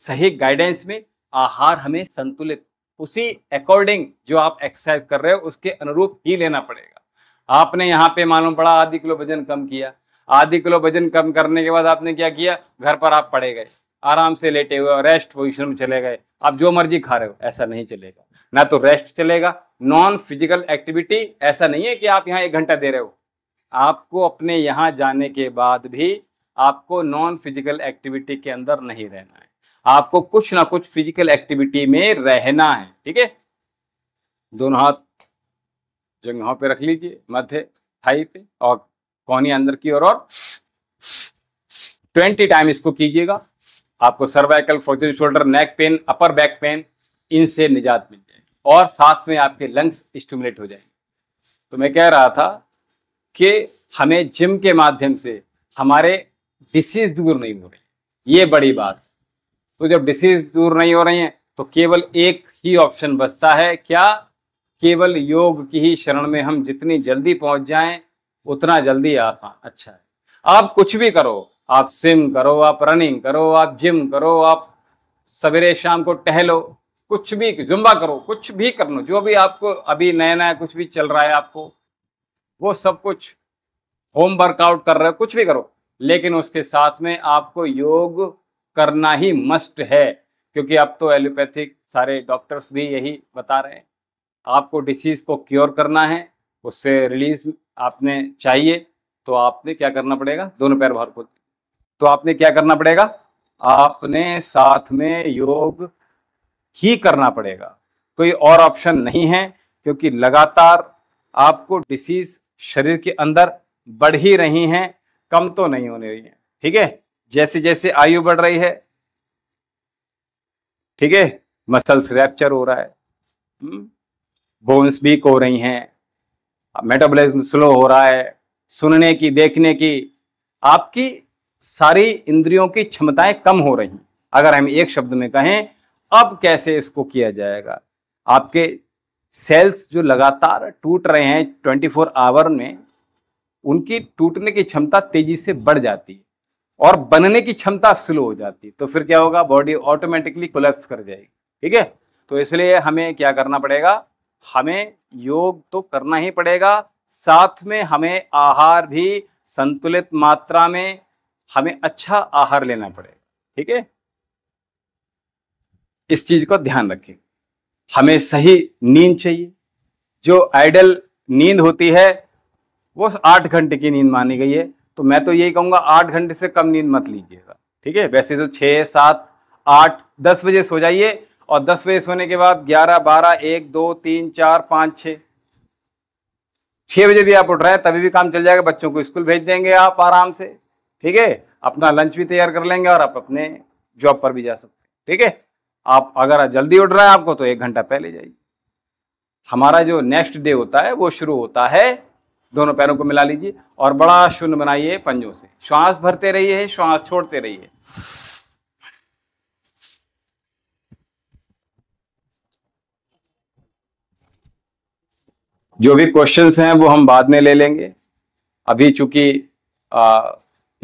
सही गाइडेंस में आहार हमें संतुलित, उसी अकॉर्डिंग जो आप एक्सरसाइज कर रहे हो उसके अनुरूप ही लेना पड़ेगा। आपने यहाँ पे मालूम पड़ा आधी किलो वजन कम किया, आधी किलो वजन कम करने के बाद आपने क्या किया, घर पर आप पड़े गए, आराम से लेटे हुए, रेस्ट पोजीशन में चले गए, आप जो मर्जी खा रहे हो, ऐसा नहीं चलेगा। ना तो रेस्ट चलेगा, नॉन फिजिकल एक्टिविटी, ऐसा नहीं है कि आप यहाँ 1 घंटा दे रहे हो, आपको अपने यहाँ जाने के बाद भी आपको नॉन फिजिकल एक्टिविटी के अंदर नहीं रहना है, आपको कुछ ना कुछ फिजिकल एक्टिविटी में रहना है, ठीक है। दोनों हाथ जंघों पे रख लीजिए, मध्य थाई पे, और कोहनी अंदर की ओर, और 20 टाइम इसको कीजिएगा। आपको cervical, frozen shoulder, neck pain, upper back pain, इनसे निजात मिल जाएगी, और साथ में आपके लंग्स स्टिमुलेट हो जाएंगे। तो मैं कह रहा था कि हमें जिम के माध्यम से हमारे डिसीज दूर नहीं हो रही, ये बड़ी बात। तो जब डिसीज दूर नहीं हो रही हैं तो केवल एक ही ऑप्शन बचता है, क्या, केवल योग की ही शरण में हम जितनी जल्दी पहुंच जाएं उतना जल्दी अच्छा है। आप कुछ भी करो, आप स्विम करो, आप रनिंग करो, आप जिम करो, आप सवेरे शाम को टहलो, कुछ भी, जुम्बा करो, कुछ भी कर लो, जो भी आपको अभी नया नया कुछ भी चल रहा है, आपको वो सब कुछ, होम वर्कआउट कर रहे हो, कुछ भी करो, लेकिन उसके साथ में आपको योग करना ही मस्ट है, क्योंकि अब तो एलोपैथिक सारे डॉक्टर्स भी यही बता रहे हैं, आपको डिसीज को क्योर करना है, उससे रिलीज आपने चाहिए, तो आपने क्या करना पड़ेगा, दोनों पैर बाहर खोल, तो आपने क्या करना पड़ेगा, आपने साथ में योग ही करना पड़ेगा, कोई और ऑप्शन नहीं है, क्योंकि लगातार आपको डिसीज शरीर के अंदर बढ़ ही रही हैं, कम तो नहीं होने रही है। ठीक है, जैसे जैसे आयु बढ़ रही है, ठीक है, मसल फ्रैक्चर हो रहा है, बोन्स वीक हो रही हैं, मेटाबॉलिज्म स्लो हो रहा है, सुनने की, देखने की, आपकी सारी इंद्रियों की क्षमताएं कम हो रही हैं। अगर हम एक शब्द में कहें, अब कैसे इसको किया जाएगा? आपके सेल्स जो लगातार टूट रहे हैं 24 आवर में, उनकी टूटने की क्षमता तेजी से बढ़ जाती है और बनने की क्षमता स्लो हो जाती है। तो फिर क्या होगा? बॉडी ऑटोमेटिकली कोलैप्स कर जाएगी। ठीक है, तो इसलिए हमें क्या करना पड़ेगा? हमें योग तो करना ही पड़ेगा, साथ में हमें आहार भी संतुलित मात्रा में, हमें अच्छा आहार लेना पड़ेगा। ठीक है, इस चीज को ध्यान रखें। हमें सही नींद चाहिए। जो आइडल नींद होती है वो 8 घंटे की नींद मानी गई है, तो मैं तो यही कहूंगा 8 घंटे से कम नींद मत लीजिएगा। ठीक है, वैसे तो 6, 7, 8, 10 बजे सो जाइए, और 10 बजे सोने के बाद 11, 12, 1, 2, 3, 4, 5, 6 बजे भी आप उठ रहे हैं तभी भी काम चल जाएगा। बच्चों को स्कूल भेज देंगे आप आराम से। ठीक है, अपना लंच भी तैयार कर लेंगे और आप अपने जॉब पर भी जा सकते हैं। ठीक है, आप अगर जल्दी उठ रहा है आपको, तो 1 घंटा पहले जाइए। हमारा जो नेक्स्ट डे होता है वो शुरू होता है, दोनों पैरों को मिला लीजिए और बड़ा शून्य बनाइए पंजों से, श्वास भरते रहिए, श्वास छोड़ते रहिए। जो भी क्वेश्चंस हैं वो हम बाद में ले लेंगे। अभी चूंकि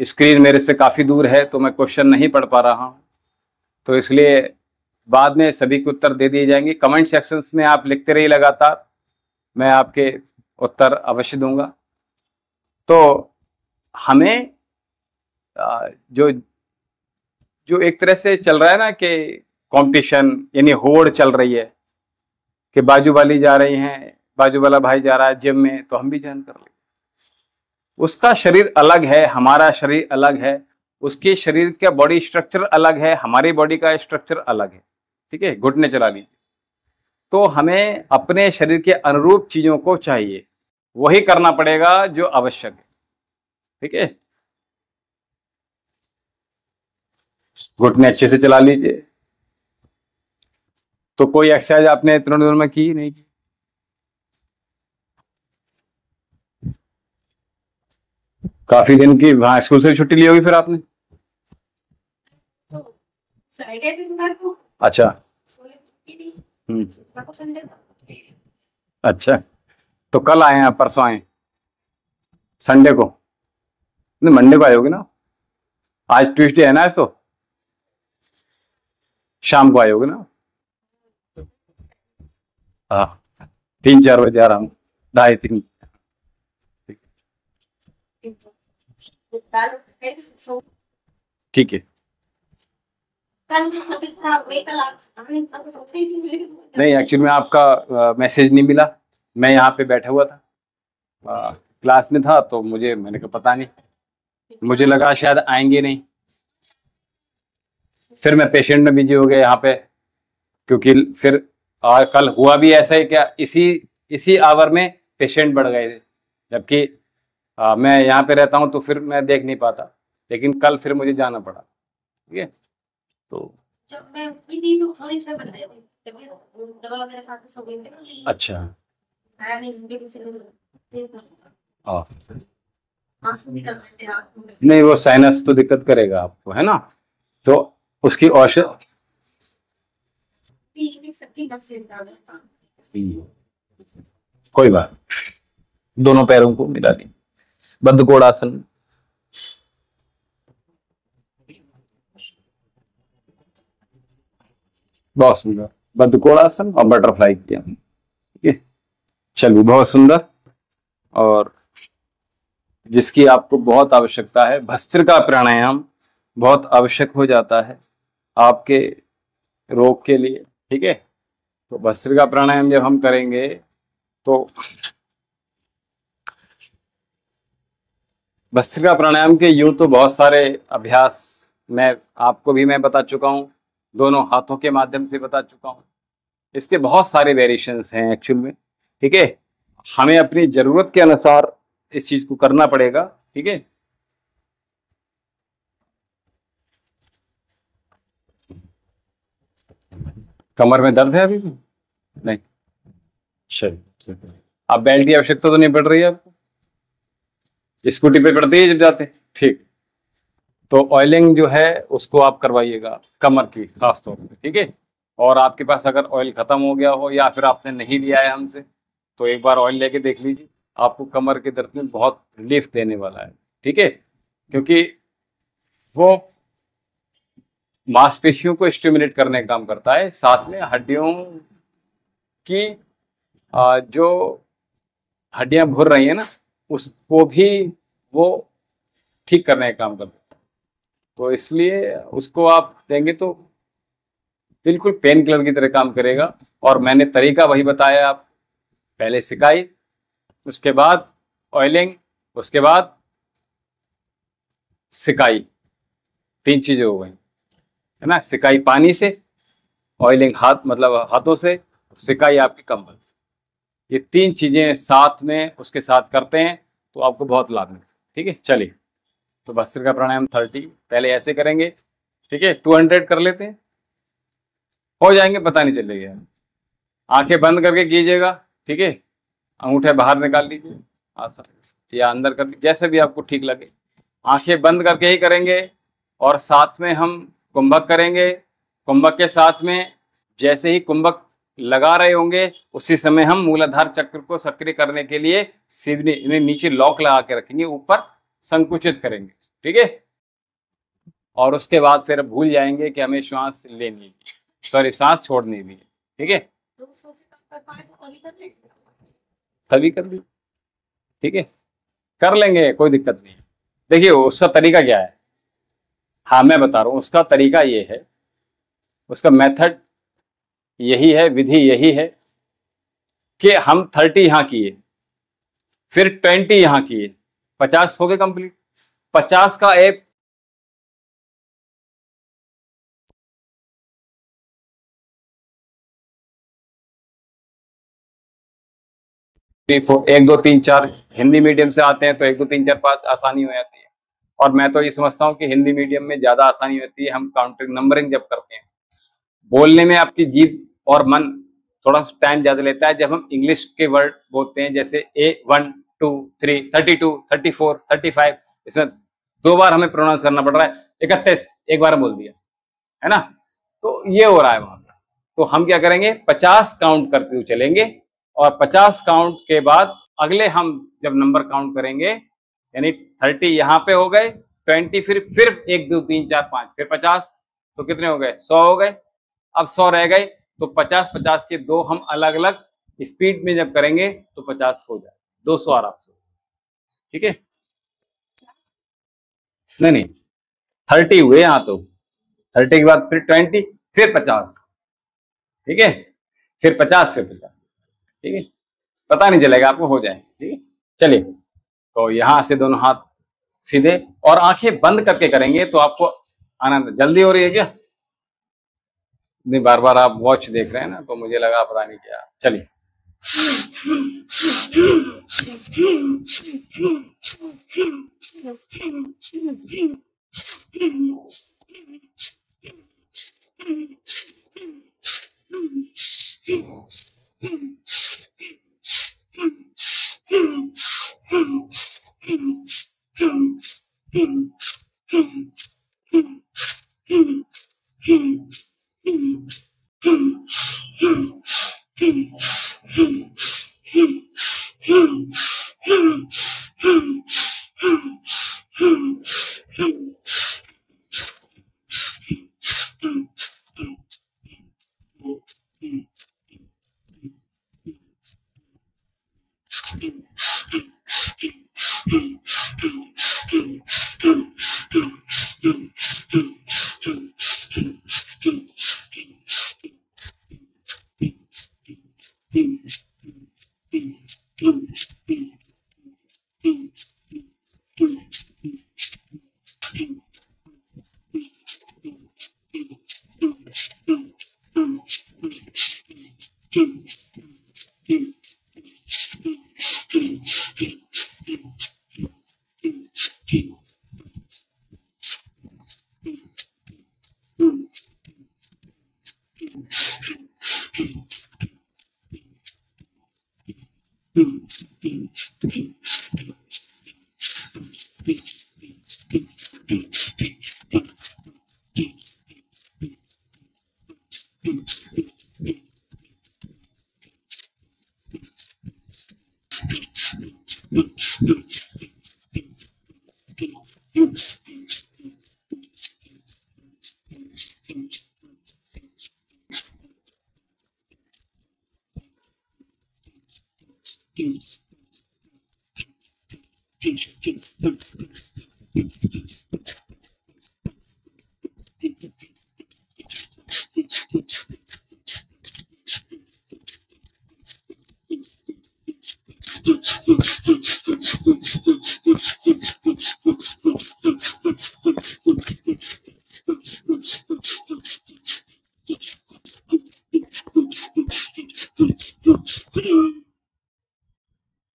स्क्रीन मेरे से काफी दूर है तो मैं क्वेश्चन नहीं पढ़ पा रहा हूं, तो इसलिए बाद में सभी के उत्तर दे दिए जाएंगे। कमेंट सेक्शंस में आप लिखते रहिए लगातार, मैं आपके उत्तर अवश्य दूंगा। तो हमें जो जो एक तरह से चल रहा है ना कि कंपटीशन, यानी होड़ चल रही है कि बाजू वाली जा रही हैं, बाजू वाला भाई जा रहा है जिम में, तो हम भी ज्वाइन कर लें। उसका शरीर अलग है, हमारा शरीर अलग है, उसके शरीर का बॉडी स्ट्रक्चर अलग है, हमारी बॉडी का स्ट्रक्चर अलग है। ठीक है, घुटने चला लीजिए। तो हमें अपने शरीर के अनुरूप चीजों को चाहिए, वही करना पड़ेगा जो आवश्यक है। ठीक है, घुटने अच्छे से चला लीजिए। तो कोई एक्सरसाइज आपने इतने दिनों में की नहीं की? काफी दिन की, वहां स्कूल से छुट्टी ली होगी फिर आपने? अच्छा, अच्छा, तो कल आए हैं, परसों आए? संडे को नहीं, मंडे को आए होगे ना? आज ट्यूसडे है ना, आज तो शाम को आए होगे ना? हाँ, 3-4 बजे आराम, 2:30-3। ठीक है, नहीं एक्चुअली में आपका मैसेज नहीं मिला, मैं यहाँ पे बैठा हुआ था, क्लास में था, तो मैंने कहा पता नहीं, मुझे लगा शायद आएंगे नहीं। फिर मैं पेशेंट में बिजी हो गया यहाँ पे, क्योंकि फिर कल हुआ भी ऐसा ही, क्या इसी आवर में पेशेंट बढ़ गए थे, जबकि मैं यहाँ पे रहता हूँ तो फिर मैं देख नहीं पाता, लेकिन कल फिर मुझे जाना पड़ा। ठीक है, तो जब मैं उठी थी तो थोड़ी सी बताया दवा वगैरह खा के सो गई थी। अच्छा, आया नहीं, किसी नहीं, वो साइनस तो दिक्कत करेगा आपको, है ना? तो उसकी औषध कोई बात, दोनों पैरों को मिला दी, बद्धकोणासन। बहुत सुंदर, बद्धकोणासन और बटरफ्लाई किया। ठीक है, चलिए, बहुत सुंदर। और जिसकी आपको बहुत आवश्यकता है, भस्त्रिका प्राणायाम बहुत आवश्यक हो जाता है आपके रोग के लिए। ठीक है, तो भस्त्रिका प्राणायाम जब हम करेंगे तो भस्त्रिका प्राणायाम के यूं तो बहुत सारे अभ्यास मैं आपको भी मैं बता चुका हूँ, दोनों हाथों के माध्यम से बता चुका हूँ। इसके बहुत सारे वेरिएशंस हैं एक्चुअल में, ठीक है। हमें अपनी जरूरत के अनुसार इस चीज को करना पड़ेगा, ठीक है। कमर में दर्द है अभी भी? नहीं, चलिए। अब बेल्ट की आवश्यकता तो नहीं पड़ रही है आपको? स्कूटी पे पड़ती है जब जाते, ठीक। तो ऑयलिंग जो है उसको आप करवाइएगा कमर की खास तौर पे, ठीक है। और आपके पास अगर ऑयल खत्म हो गया हो या फिर आपने नहीं लिया है हमसे, तो एक बार ऑयल लेके देख लीजिए, आपको कमर के दर्द में बहुत रिलीफ देने वाला है, ठीक है। क्योंकि वो मांसपेशियों को स्टिमुलेट करने का काम करता है, साथ में हड्डियों की जो हड्डियां भुर रही है ना, उसको भी वो ठीक करने का काम करता है। तो इसलिए उसको आप देंगे तो बिल्कुल पेन किलर की तरह काम करेगा। और मैंने तरीका वही बताया, आप पहले सिकाई, उसके बाद ऑयलिंग, उसके बाद सिकाई, 3 चीजें हो गई, है ना। सिकाई पानी से, ऑयलिंग हाथ मतलब हाथों से, सिकाई आपके कंबल से। ये 3 चीजें साथ में उसके साथ करते हैं तो आपको बहुत लाभ मिलेगा, ठीक है। चलिए, तो भस्त्रिका प्राणायाम 30 पहले ऐसे करेंगे, ठीक है। 200 कर लेते हैं, हो जाएंगे, पता नहीं चलेगा। आंखें बंद करके कीजिएगा, ठीक है। अंगूठे बाहर निकाल लीजिए या अंदर कर लीजिए, जैसे भी आपको ठीक लगे। आंखें बंद करके ही करेंगे और साथ में हम कुंभक करेंगे। कुंभक के साथ में जैसे ही कुंभक लगा रहे होंगे उसी समय हम मूलाधार चक्र को सक्रिय करने के लिए सीधे नीचे लॉक लगा के रखेंगे, ऊपर संकुचित करेंगे, ठीक है। और उसके बाद फिर भूल जाएंगे कि हमें श्वास लेनी है, सॉरी सांस छोड़नी भी है, ठीक है। तभी कर ली, ठीक है, कर लेंगे, कोई दिक्कत नहीं है। देखिए उसका तरीका क्या है, हाँ मैं बता रहा हूँ उसका तरीका ये है, उसका मेथड यही है, विधि यही है कि हम 30 यहां किए, फिर 20 यहां किए, 50 हो गए कंप्लीट। 50 का एक एक दो तीन चार, हिंदी मीडियम से आते हैं तो 1 2 3 4 5 आसानी हो जाती है। और मैं तो ये समझता हूँ कि हिंदी मीडियम में ज्यादा आसानी होती है, हम काउंटिंग नंबरिंग जब करते हैं। बोलने में आपकी जीभ और मन थोड़ा टाइम ज्यादा लेता है जब हम इंग्लिश के वर्ड बोलते हैं, जैसे A1 2 3 32 34 35, इसमें 2 बार हमें प्रोनाउंस करना पड़ रहा है। 31 एक बार बोल दिया, है ना। तो ये हो रहा है वहां पर। तो हम क्या करेंगे, 50 काउंट करते हुए चलेंगे और 50 काउंट के बाद अगले हम जब नंबर काउंट करेंगे, यानी 30 यहाँ पे हो गए, 20 फिर 1 2 3 4 5 फिर 50, तो कितने हो गए, 100 हो गए। अब 100 रह गए, तो 50 50 के 2 हम अलग अलग स्पीड में जब करेंगे तो 50 हो जाए, 200 आराम से, ठीक है। नहीं नहीं, 30 हुए यहाँ तो, 30 के बाद फिर 20 फिर 50, ठीक है, फिर 50 फिर 50, ठीक है। पता नहीं चलेगा आपको, हो जाए, ठीक है। चलिए, तो यहां से दोनों हाथ सीधे और आंखें बंद करके करेंगे तो आपको आनंद। जल्दी हो रही है क्या? नहीं, बार बार आप वॉच देख रहे हैं ना, तो मुझे लगा पता नहीं क्या। चलिए,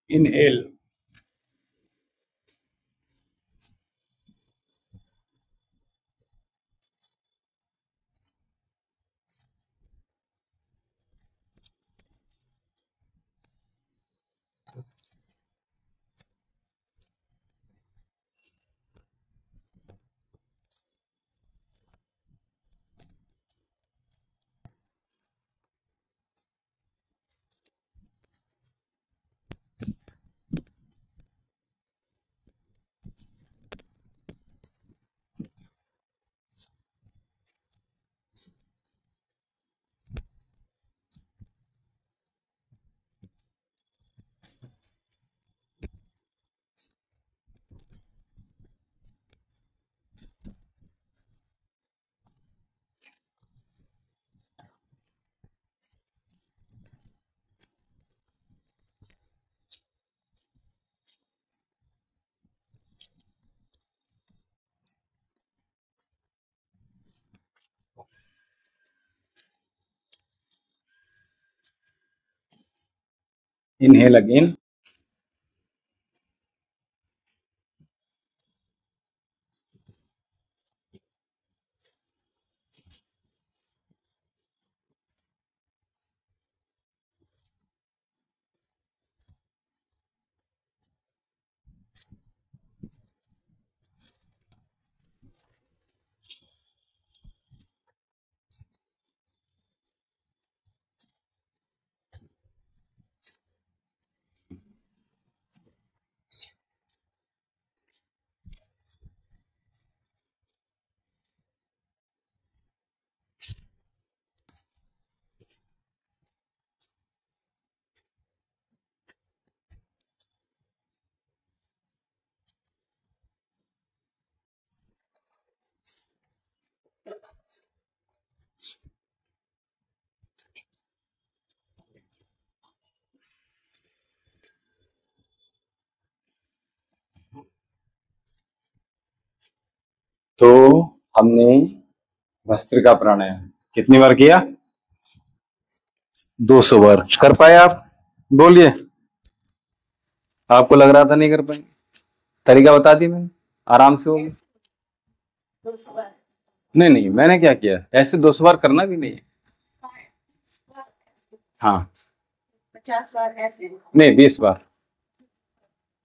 इनहेल। Inhale again. तो हमने भस्त्रिका प्राणायाम कितनी बार किया? 200 बार। कर पाए आप? बोलिए। आपको लग रहा था नहीं कर पाएंगे? तरीका बता दी मैंने, आराम से होगी। नहीं नहीं, मैंने क्या किया, ऐसे 200 बार करना भी नहीं है। हाँ 50 बार ऐसे नहीं, 20 बार।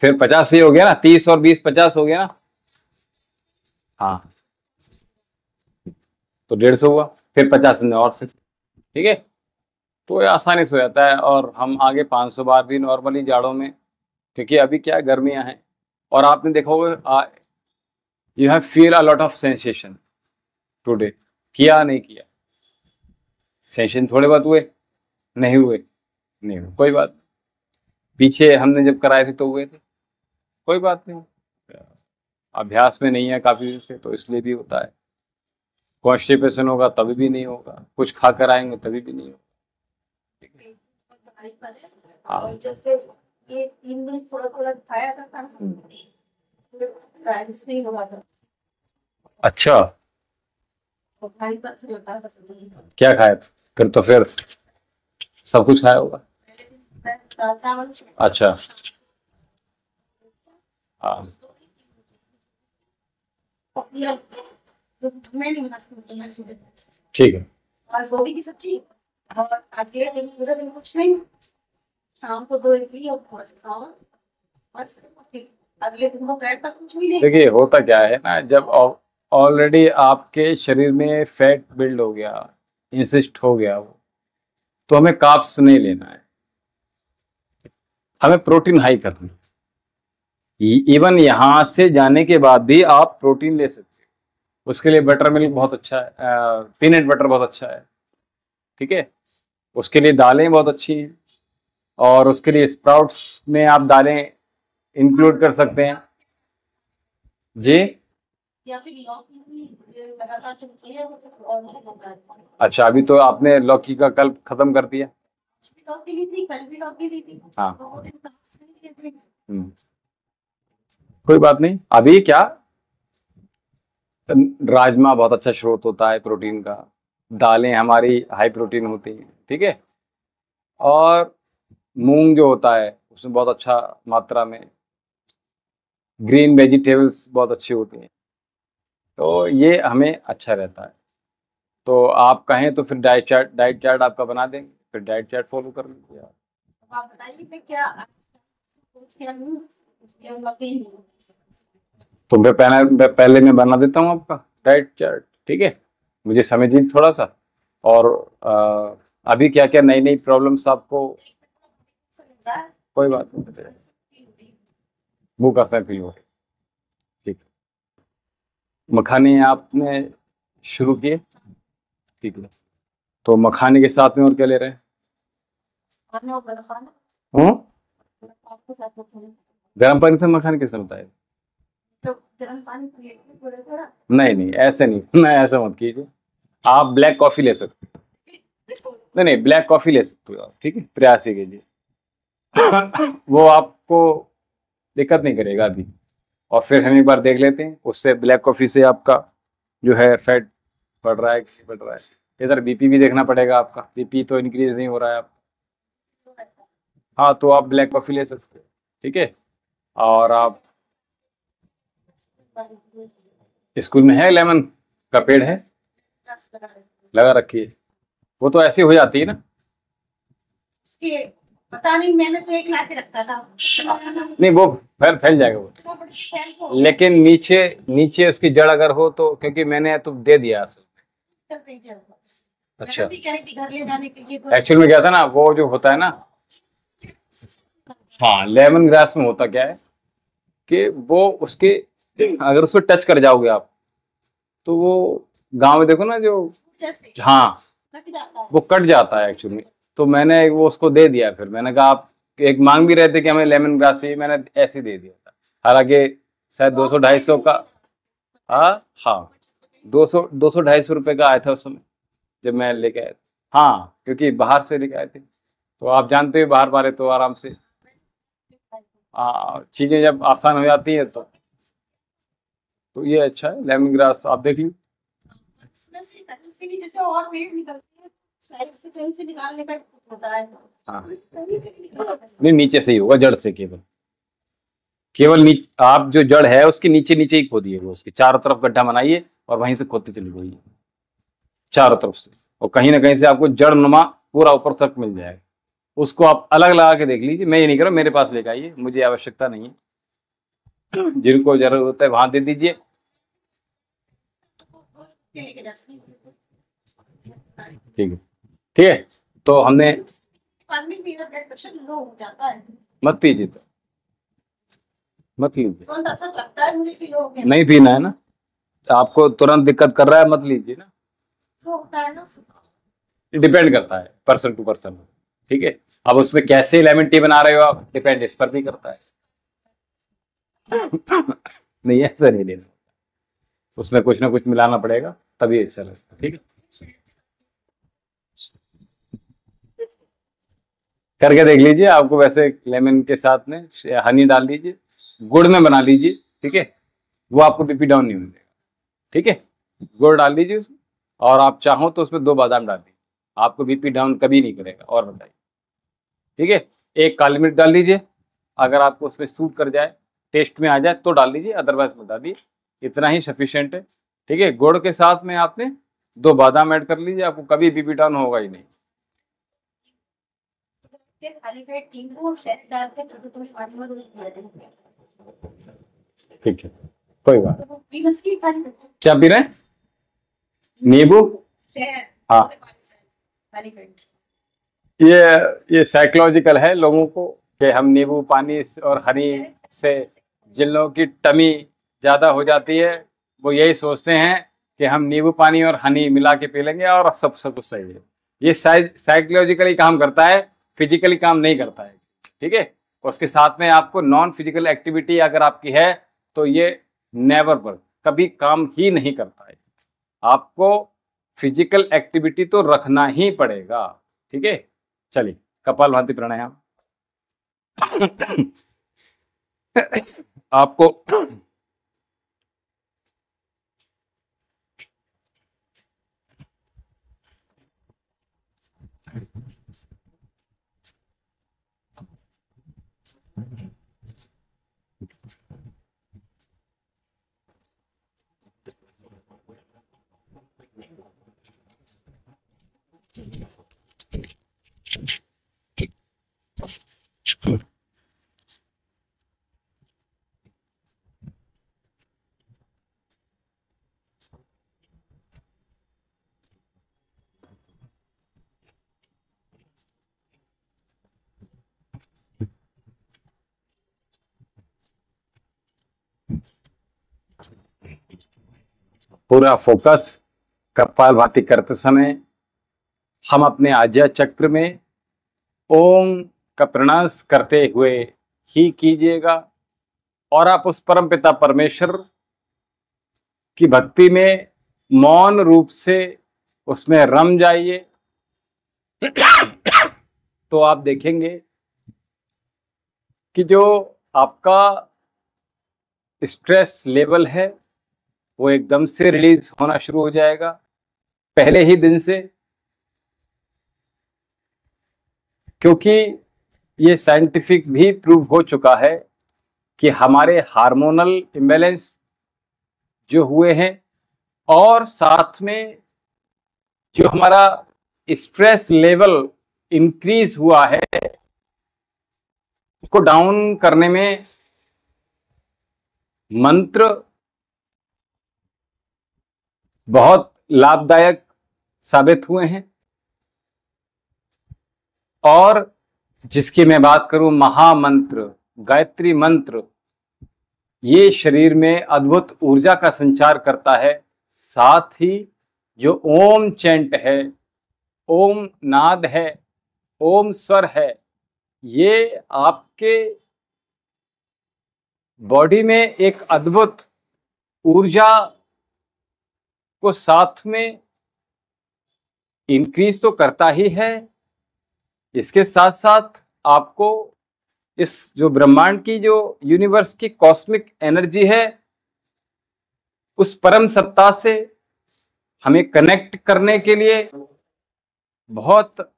फिर 50 ही हो गया ना, 30 और 20 50 हो गया ना। हाँ तो 150 हुआ, फिर 50 और से, ठीक है। तो ये आसानी से हो जाता है। और हम आगे 500 बार भी नॉर्मली जाड़ों में, क्योंकि अभी क्या गर्मियां हैं। और आपने देखा होगा, you have feel a lot of sensation today. किया नहीं किया? सेंसेशन थोड़े बहुत हुए? नहीं हुए? नहीं हुए, कोई बात। पीछे हमने जब कराए थे तो हुए थे, कोई बात नहीं। अभ्यास में नहीं है काफी दिन से, तो इसलिए भी होता है। कॉन्स्टिपेशन होगा तभी भी नहीं होगा, कुछ खा कर आएंगे तभी भी नहीं होगा। हाँ। और जब से ये 3 दिन थोड़ा थोड़ा खाया था नहीं हुआ था। अच्छा, और 2.5 से लगा था। क्या खाया? फिर तो फिर सब कुछ खाया होगा। अच्छा हाँ ठीक है। आज गोभी की सब्जी और अगले दिन पूरा दिन कुछ नहीं, शाम को 2 इडली और थोड़ा सा खाओ। बस अगले दिन को फैट तक कुछ भी नहीं। देखिए होता क्या है ना, जब ऑलरेडी आपके शरीर में फैट बिल्ड हो गया, इंसिस्ट हो गया वो, तो हमें कार्ब्स नहीं लेना है, हमें प्रोटीन हाई करना है। इवन यहां से जाने के बाद भी आप प्रोटीन ले सकते हो। उसके लिए बटर मिल्क बहुत अच्छा है, पीनट बटर बहुत अच्छा है, ठीक है। उसके लिए दालें बहुत अच्छी हैं, और उसके लिए स्प्राउट्स में आप दालें इंक्लूड कर सकते हैं जी। या फिर लौकी भी लगातार चलती है, वो सब और नहीं होता है। अच्छा, अभी तो आपने लौकी का कल खत्म कर दिया। लौकी ली थी, कल भी लौकी ली थी। हाँ। तो वो दिन कहाँ से ली थी? कोई बात नहीं। अभी क्या, राजमा बहुत अच्छा स्रोत होता है प्रोटीन का, दालें हमारी हाई प्रोटीन होती हैं, ठीक है। और मूंग जो होता है उसमें बहुत अच्छा मात्रा में ग्रीन वेजिटेबल्स बहुत अच्छी होती हैं, तो ये हमें अच्छा रहता है। तो आप कहें तो फिर डाइट चार्ट आपका बना देंगे, फिर डाइट चार्ट फॉलो कर लीजिए आप। आप बताइए मैं क्या सोच के आऊं, क्या लौकी तो पहले मैं बना देता हूँ आपका डाइट चार्ट, ठीक है। मुझे समझ नहीं थोड़ा सा, और अभी क्या क्या नई नई प्रॉब्लम्स आपको, कोई बात नहीं, वो कर सकते हो, ठीक है। मखाने आपने शुरू किए, ठीक है। तो मखाने के साथ में और क्या ले रहे हैं? गर्म पानी से मखाने कैसे बनता है? तो गर्म पानी पिए थोड़ा। नहीं नहीं, ऐसे नहीं, मैं ऐसा मत कीजिए। आप ब्लैक कॉफी ले सकते हो, नहीं नहीं, ब्लैक कॉफी ले सकते हो आप, ठीक है, प्रयास ही कीजिए। वो आपको दिक्कत नहीं करेगा अभी, और फिर हम एक बार देख लेते हैं उससे ब्लैक कॉफी से आपका जो है फैट बढ़ रहा है कि बढ़ रहा है। इधर बीपी भी देखना पड़ेगा आपका, बीपी तो इंक्रीज नहीं हो रहा है आप। हाँ, तो आप ब्लैक कॉफी ले सकते हो, ठीक है। और आप स्कूल में है लेमन का पेड़ है, लगा रखिए। वो तो ऐसे हो जाती है ना, पता नहीं, मैंने तो एक ला के रखा था। नहीं वो फैल जाएगा वो, लेकिन नीचे नीचे उसकी जड़ अगर हो तो, क्योंकि मैंने तो दे दिया असल। अच्छा, एक्चुअल में क्या था ना, वो जो होता है ना, हाँ, लेमन ग्रास में होता क्या है कि वो उसके, अगर उसको टच कर जाओगे आप तो वो, गांव में देखो ना जो, हाँ, वो कट जाता है एक्चुअली। तो मैंने वो उसको दे दिया, फिर मैंने कहा आप एक मांग भी रहे थे कि हमें लेमन ग्रास चाहिए, मैंने ऐसे दे दिया था। हालांकि शायद 200-250 का, हाँ 200-250 रुपए का आया था उस समय जब मैं लेके आया था। हाँ, क्योंकि बाहर से लेके आए थे, तो आप जानते हो बाहर वाले तो आराम से, चीजें जब आसान हो जाती है तो ये अच्छा है लेमन ग्रास, आप देख लीजिए। और पेड़ निकलते हैं साइड से, कहीं से निकालने का होता है। हाँ, नहीं नीचे से ही होगा, जड़ से केवल नीचे, आप जो जड़ है उसके नीचे नीचे ही खोदिए, वो उसके चारों तरफ गड्ढा बनाइए और वहीं से खोदते चले जाइए चारों तरफ से, और कहीं ना कहीं से आपको जड़ नुमा पूरा ऊपर तक मिल जाएगा। उसको आप अलग लगा के देख लीजिए, मैं ये नहीं कर रहा, मेरे पास लेकर आइए, मुझे आवश्यकता नहीं है, जिनको जरूरत होता है वहां दे दीजिए। ठीक है, ठीक है। तो हमने, मत पीजिए, तो मत लीजिए, नहीं पीना है ना, आपको तुरंत दिक्कत कर रहा है, मत लीजिए ना, डिपेंड करता है पर्सन टू पर्सन, ठीक है। अब उसमें कैसे लेमन टी बना रहे हो आप, डिपेंड इस पर भी करता है। नहीं, ऐसा नहीं लेना, उसमें कुछ ना कुछ मिलाना पड़ेगा तभी अच्छा लगता है, ठीक है। करके देख लीजिए, आपको वैसे लेमन के साथ में हनी डाल दीजिए, गुड़ में बना लीजिए, ठीक है, वो आपको बीपी डाउन नहीं मिलेगा, ठीक है। गुड़ डाल दीजिए उसमें, और आप चाहो तो उसमें 2 बादाम डाल दीजिए, आपको बीपी डाउन कभी नहीं करेगा। और बताइए, ठीक है। एक काली मिर्च डाल दीजिए, अगर आपको उसमें सूट कर जाए, टेस्ट में आ जाए तो डाल दीजिए, अदरवाइज मत डालिए, इतना ही सफिशिएंट है, ठीक है। गुड़ के साथ में आपने 2 बादाम ऐड कर लीजिए, आपको कभी बीपी डाउन होगा ही नहीं। फिर खाली पेट नींबू और शहद डाल के थोड़ी पानी में दूध पिया देंगे। ठीक है, कोई बात तो पी लस्सी खाली क्या पी रहे हैं? नींबू, शहद, हाँ। खाली पेट। ये साइकोलॉजिकल है लोगों को कि हम नींबू पानी और हनी से जिन लोगों की टमी ज़्यादा हो जाती है वो यही सोचते हैं कि हम नींबू पानी और हनी मिला के पी लेंगे और सब कुछ सही है। ये साइकोलॉजिकली काम करता है, फिजिकली काम नहीं करता है। ठीक है, उसके साथ में आपको नॉन फिजिकल एक्टिविटी अगर आपकी है तो ये नेवर वर्क, कभी काम ही नहीं करता है। आपको फिजिकल एक्टिविटी तो रखना ही पड़ेगा। ठीक है, चलिए कपालभाति प्राणायाम आपको पूरा फोकस कपालभाति करते समय हम अपने आज्ञा चक्र में ओम का प्रणाम करते हुए ही कीजिएगा और आप उस परम पिता परमेश्वर की भक्ति में मौन रूप से उसमें रम जाइए। तो आप देखेंगे कि जो आपका स्ट्रेस लेवल है वो एकदम से रिलीज होना शुरू हो जाएगा पहले ही दिन से, क्योंकि ये साइंटिफिक भी प्रूव हो चुका है कि हमारे हार्मोनल इम्बैलेंस जो हुए हैं और साथ में जो हमारा स्ट्रेस लेवल इंक्रीज हुआ है उसको डाउन करने में मंत्र बहुत लाभदायक साबित हुए हैं। और जिसकी मैं बात करूं महामंत्र गायत्री मंत्र, ये शरीर में अद्भुत ऊर्जा का संचार करता है। साथ ही जो ओम चैंट है, ओम नाद है, ओम स्वर है, ये आपके बॉडी में एक अद्भुत ऊर्जा को साथ में इंक्रीज तो करता ही है, इसके साथ साथ आपको इस जो ब्रह्मांड की जो यूनिवर्स की कॉस्मिक एनर्जी है उस परम सत्ता से हमें कनेक्ट करने के लिए बहुत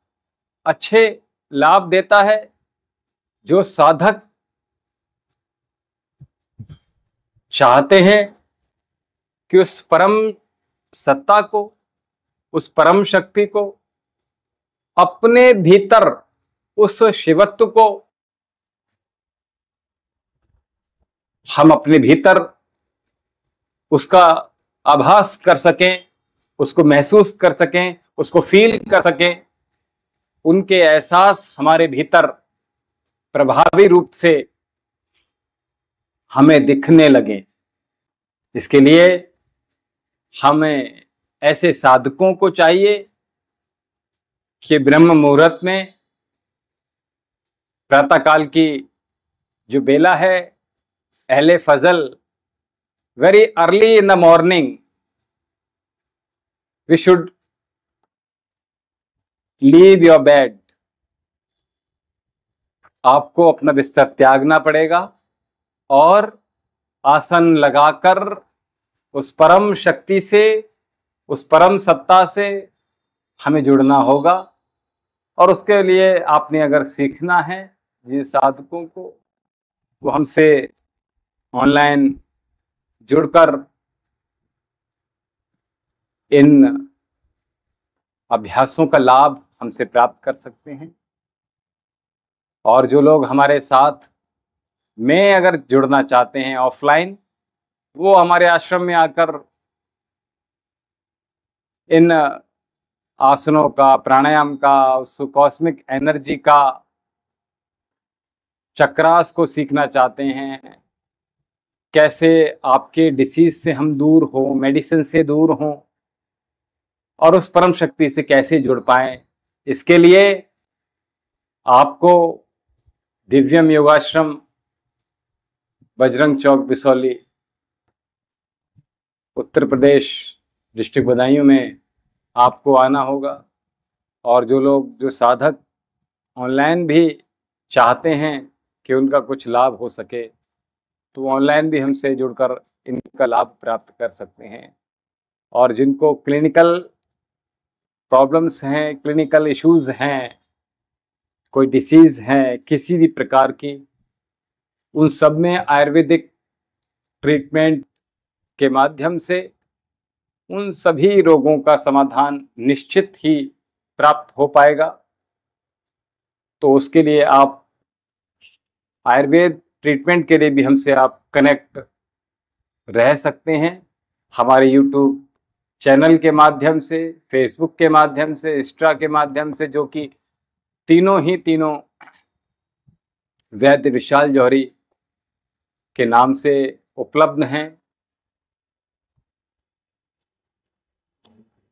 अच्छे लाभ देता है। जो साधक चाहते हैं कि उस परम सत्ता को, उस परम शक्ति को अपने भीतर, उस शिवत्व को हम अपने भीतर उसका आभास कर सकें, उसको महसूस कर सकें, उसको फील कर सकें, उनके एहसास हमारे भीतर प्रभावी रूप से हमें दिखने लगे। इसके लिए हमें ऐसे साधकों को चाहिए कि ब्रह्म मुहूर्त में प्रातःकाल की जो बेला है, अहले फजल, very early in the morning we should leave your bed. आपको अपना बिस्तर त्यागना पड़ेगा और आसन लगाकर उस परम शक्ति से, उस परम सत्ता से हमें जुड़ना होगा। और उसके लिए आपने अगर सीखना है, जिस साधकों को वो हमसे ऑनलाइन जुड़कर इन अभ्यासों का लाभ हमसे प्राप्त कर सकते हैं। और जो लोग हमारे साथ में अगर जुड़ना चाहते हैं ऑफलाइन, वो हमारे आश्रम में आकर इन आसनों का, प्राणायाम का, उस कॉस्मिक एनर्जी का, चक्रास को सीखना चाहते हैं, कैसे आपके डिसीज से हम दूर हो, मेडिसिन से दूर हों और उस परम शक्ति से कैसे जुड़ पाएं, इसके लिए आपको दिव्यम योगाश्रम, बजरंग चौक, बिसौली, उत्तर प्रदेश, डिस्ट्रिक्ट बदायूं में आपको आना होगा। और जो लोग, जो साधक ऑनलाइन भी चाहते हैं कि उनका कुछ लाभ हो सके, तो ऑनलाइन भी हमसे जुड़कर इनका लाभ प्राप्त कर सकते हैं। और जिनको क्लिनिकल प्रॉब्लम्स हैं, क्लिनिकल इश्यूज हैं, कोई डिसीज है किसी भी प्रकार की, उन सब में आयुर्वेदिक ट्रीटमेंट के माध्यम से उन सभी रोगों का समाधान निश्चित ही प्राप्त हो पाएगा। तो उसके लिए आप आयुर्वेद ट्रीटमेंट के लिए भी हमसे आप कनेक्ट रह सकते हैं, हमारे यूट्यूब चैनल के माध्यम से, फेसबुक के माध्यम से, इंस्टा के माध्यम से, जो कि तीनों वैद्य विशाल जौहरी के नाम से उपलब्ध हैं।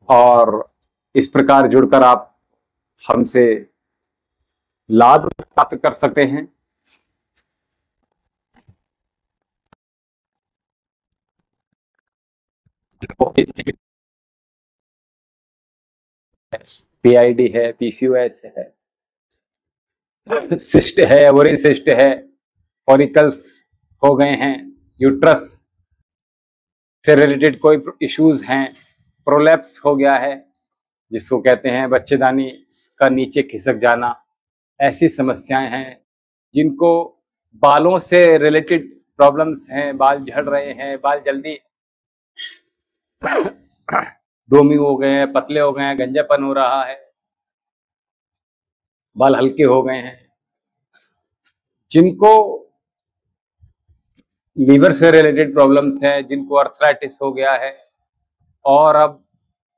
और इस प्रकार जुड़कर आप हमसे लाभ प्राप्त कर सकते हैं। पीआईडी है, पीसीओएस है, सिस्ट है, ओवरी सिस्ट है, फॉलिकल्स हो गए हैं, यूट्रस से रिलेटेड कोई इश्यूज हैं, प्रोलैप्स हो गया है जिसको कहते हैं बच्चेदानी का नीचे खिसक जाना, ऐसी समस्याएं हैं। जिनको बालों से रिलेटेड प्रॉब्लम्स हैं, बाल झड़ रहे हैं, बाल जल्दी दोमी हो गए हैं, पतले हो गए हैं, गंजापन हो रहा है, बाल हल्के हो गए हैं, जिनको लीवर से रिलेटेड प्रॉब्लम्स हैं, जिनको अर्थराइटिस हो गया है और अब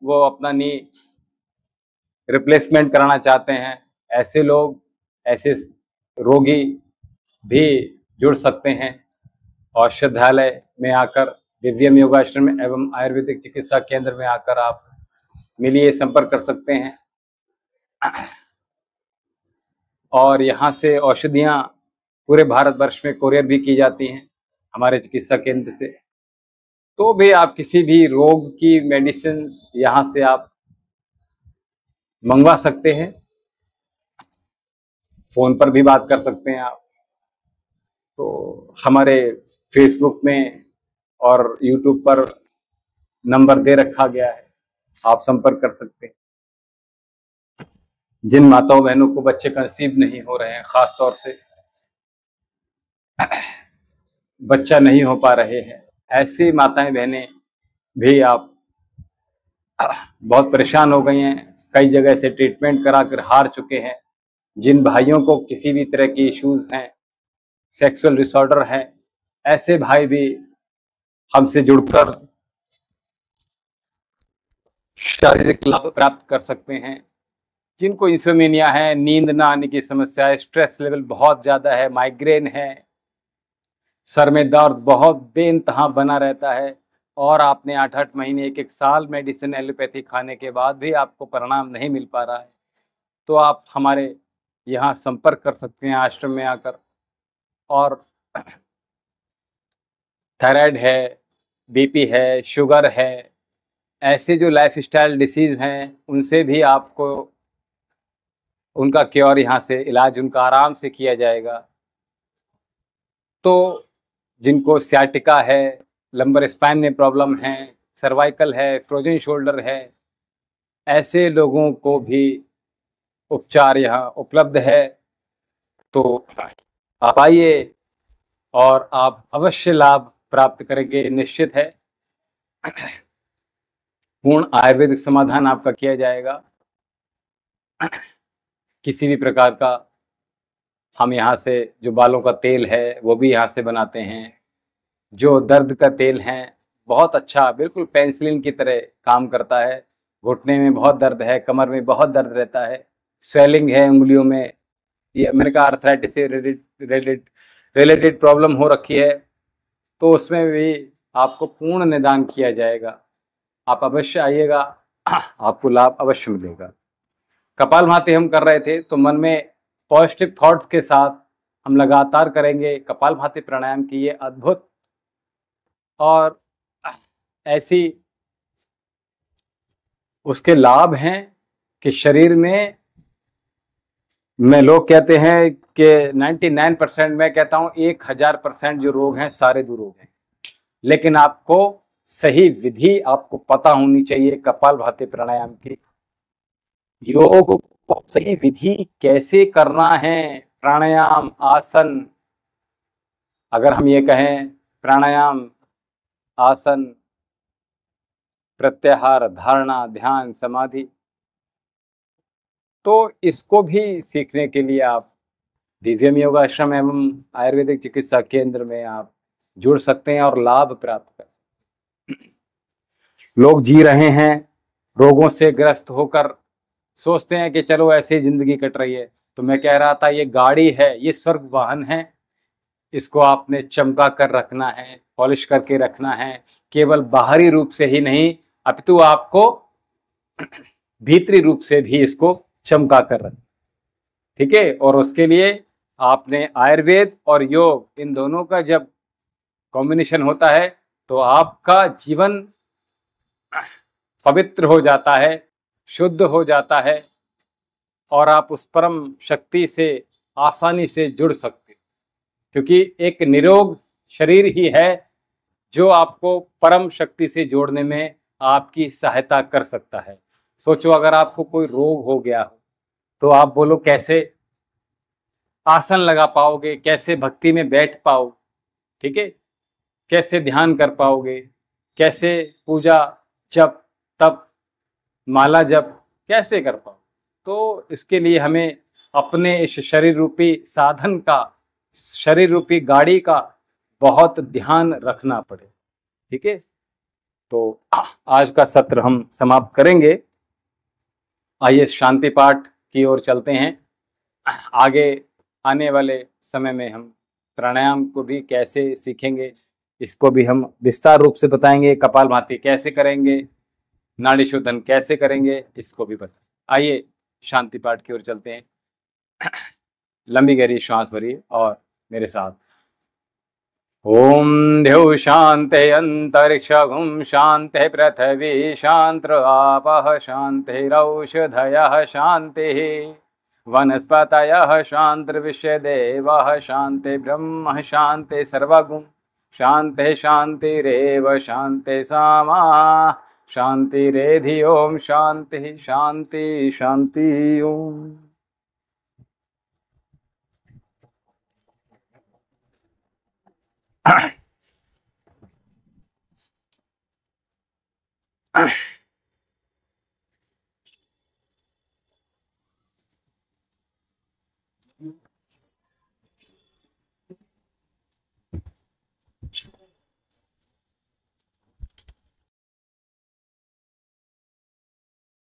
वो अपना नी रिप्लेसमेंट कराना चाहते हैं, ऐसे लोग, ऐसे रोगी भी जुड़ सकते हैं। औषधालय में आकर, दिव्यम योगाश्रम एवं आयुर्वेदिक चिकित्सा केंद्र में आकर आप मिलिए, संपर्क कर सकते हैं। और यहाँ से औषधियाँ पूरे भारतवर्ष में कोरियर भी की जाती हैं हमारे चिकित्सा केंद्र से। तो भी आप किसी भी रोग की मेडिसिन यहाँ से आप मंगवा सकते हैं, फोन पर भी बात कर सकते हैं आप। तो हमारे फेसबुक में और यूट्यूब पर नंबर दे रखा गया है, आप संपर्क कर सकते हैं। जिन माताओं बहनों को बच्चे कंसीव नहीं हो रहे हैं, खास तौर से बच्चा नहीं हो पा रहे हैं, ऐसी माताएं बहनें भी आप बहुत परेशान हो गई हैं, कई जगह से ट्रीटमेंट करा कर हार चुके हैं, जिन भाइयों को किसी भी तरह की इश्यूज हैं, सेक्सुअल डिसऑर्डर है, ऐसे भाई भी हमसे जुड़कर शारीरिक लाभ प्राप्त कर सकते हैं। जिनको इंसोमेनिया है, नींद ना आने की समस्या है, स्ट्रेस लेवल बहुत ज़्यादा है, माइग्रेन है, सर में दर्द बहुत बेइंतहा बना रहता है और आपने 8-8 महीने, 1-1 साल मेडिसिन एलोपैथी खाने के बाद भी आपको परिणाम नहीं मिल पा रहा है, तो आप हमारे यहाँ संपर्क कर सकते हैं आश्रम में आकर। और थायराइड है, बीपी है, शुगर है, ऐसे जो लाइफस्टाइल डिसीज हैं, उनसे भी आपको उनका क्योर यहाँ से, इलाज उनका आराम से किया जाएगा। तो जिनको सियाटिका है, लंबर स्पाइन में प्रॉब्लम है, सर्वाइकल है, फ्रोजन शोल्डर है, ऐसे लोगों को भी उपचार यहाँ उपलब्ध है। तो आप आइए और आप अवश्य लाभ प्राप्त करेंगे, निश्चित है। पूर्ण आयुर्वेदिक समाधान आपका किया जाएगा। किसी भी प्रकार का हम यहाँ से जो बालों का तेल है वो भी यहाँ से बनाते हैं। जो दर्द का तेल है बहुत अच्छा, बिल्कुल पेंसिलिन की तरह काम करता है। घुटने में बहुत दर्द है, कमर में बहुत दर्द रहता है, स्वेलिंग है उंगलियों में, ये मैंने कहा आर्थराइटिस से रिलेटेड प्रॉब्लम हो रखी है, तो उसमें भी आपको पूर्ण निदान किया जाएगा। आप अवश्य आइएगा, आपको लाभ अवश्य मिलेगा। कपालभाति हम कर रहे थे तो मन में पॉजिटिव थॉट्स के साथ हम लगातार करेंगे कपालभाति प्राणायाम की ये अद्भुत और ऐसी उसके लाभ हैं कि शरीर में लोग कहते हैं कि 99%, मैं कहता हूं 1000% जो रोग हैं सारे दूर हो गए। लेकिन आपको सही विधि आपको पता होनी चाहिए कपालभाति प्राणायाम की। योग को सही विधि कैसे करना है, प्राणायाम आसन, अगर हम ये कहें प्राणायाम आसन प्रत्याहार धारणा ध्यान समाधि, तो इसको भी सीखने के लिए आप दिव्यम योगाश्रम एवं आयुर्वेदिक चिकित्सा केंद्र में आप जुड़ सकते हैं और लाभ प्राप्त कर। लोग जी रहे हैं रोगों से ग्रस्त होकर, सोचते हैं कि चलो ऐसे जिंदगी कट रही है। तो मैं कह रहा था ये गाड़ी है, ये स्वर्ग वाहन है, इसको आपने चमका कर रखना है, पॉलिश करके रखना है, केवल बाहरी रूप से ही नहीं अपितु आपको भीतरी रूप से भी इसको चमका कर रखना, ठीक है। और उसके लिए आपने आयुर्वेद और योग इन दोनों का जब कॉम्बिनेशन होता है तो आपका जीवन पवित्र हो जाता है, शुद्ध हो जाता है और आप उस परम शक्ति से आसानी से जुड़ सकते, क्योंकि एक निरोग शरीर ही है जो आपको परम शक्ति से जोड़ने में आपकी सहायता कर सकता है। सोचो अगर आपको कोई रोग हो गया हो तो आप बोलो कैसे आसन लगा पाओगे, कैसे भक्ति में बैठ पाओ, ठीक है, कैसे ध्यान कर पाओगे, कैसे पूजा जप तप माला जप कैसे कर पाओ। तो इसके लिए हमें अपने इस शरीर रूपी साधन का, शरीर रूपी गाड़ी का बहुत ध्यान रखना पड़े, ठीक है। तो आज का सत्र हम समाप्त करेंगे। आइए शांति पाठ की ओर चलते हैं। आगे आने वाले समय में हम प्राणायाम को भी कैसे सीखेंगे, इसको भी हम विस्तार रूप से बताएंगे। कपालभाति कैसे करेंगे, नाड़ी शोधन कैसे करेंगे, इसको भी बता। आइए शांति पाठ की ओर चलते हैं। लंबी गहरी श्वास भरिए और मेरे साथ ओम द्यौः शान्तिः अन्तरिक्षं शान्तिः पृथिवी शान्तिः आपः शान्तिरौषधयः शान्तिः वनस्पतयः शान्तिर्विश्वदेवः शान्तिः ब्रह्म शान्तिः सर्वगुण शान्तिः शान्तिरेव शान्तिः सामा शान्तिरेधि ओम शान्तिः शान्ति शान्ति ओम।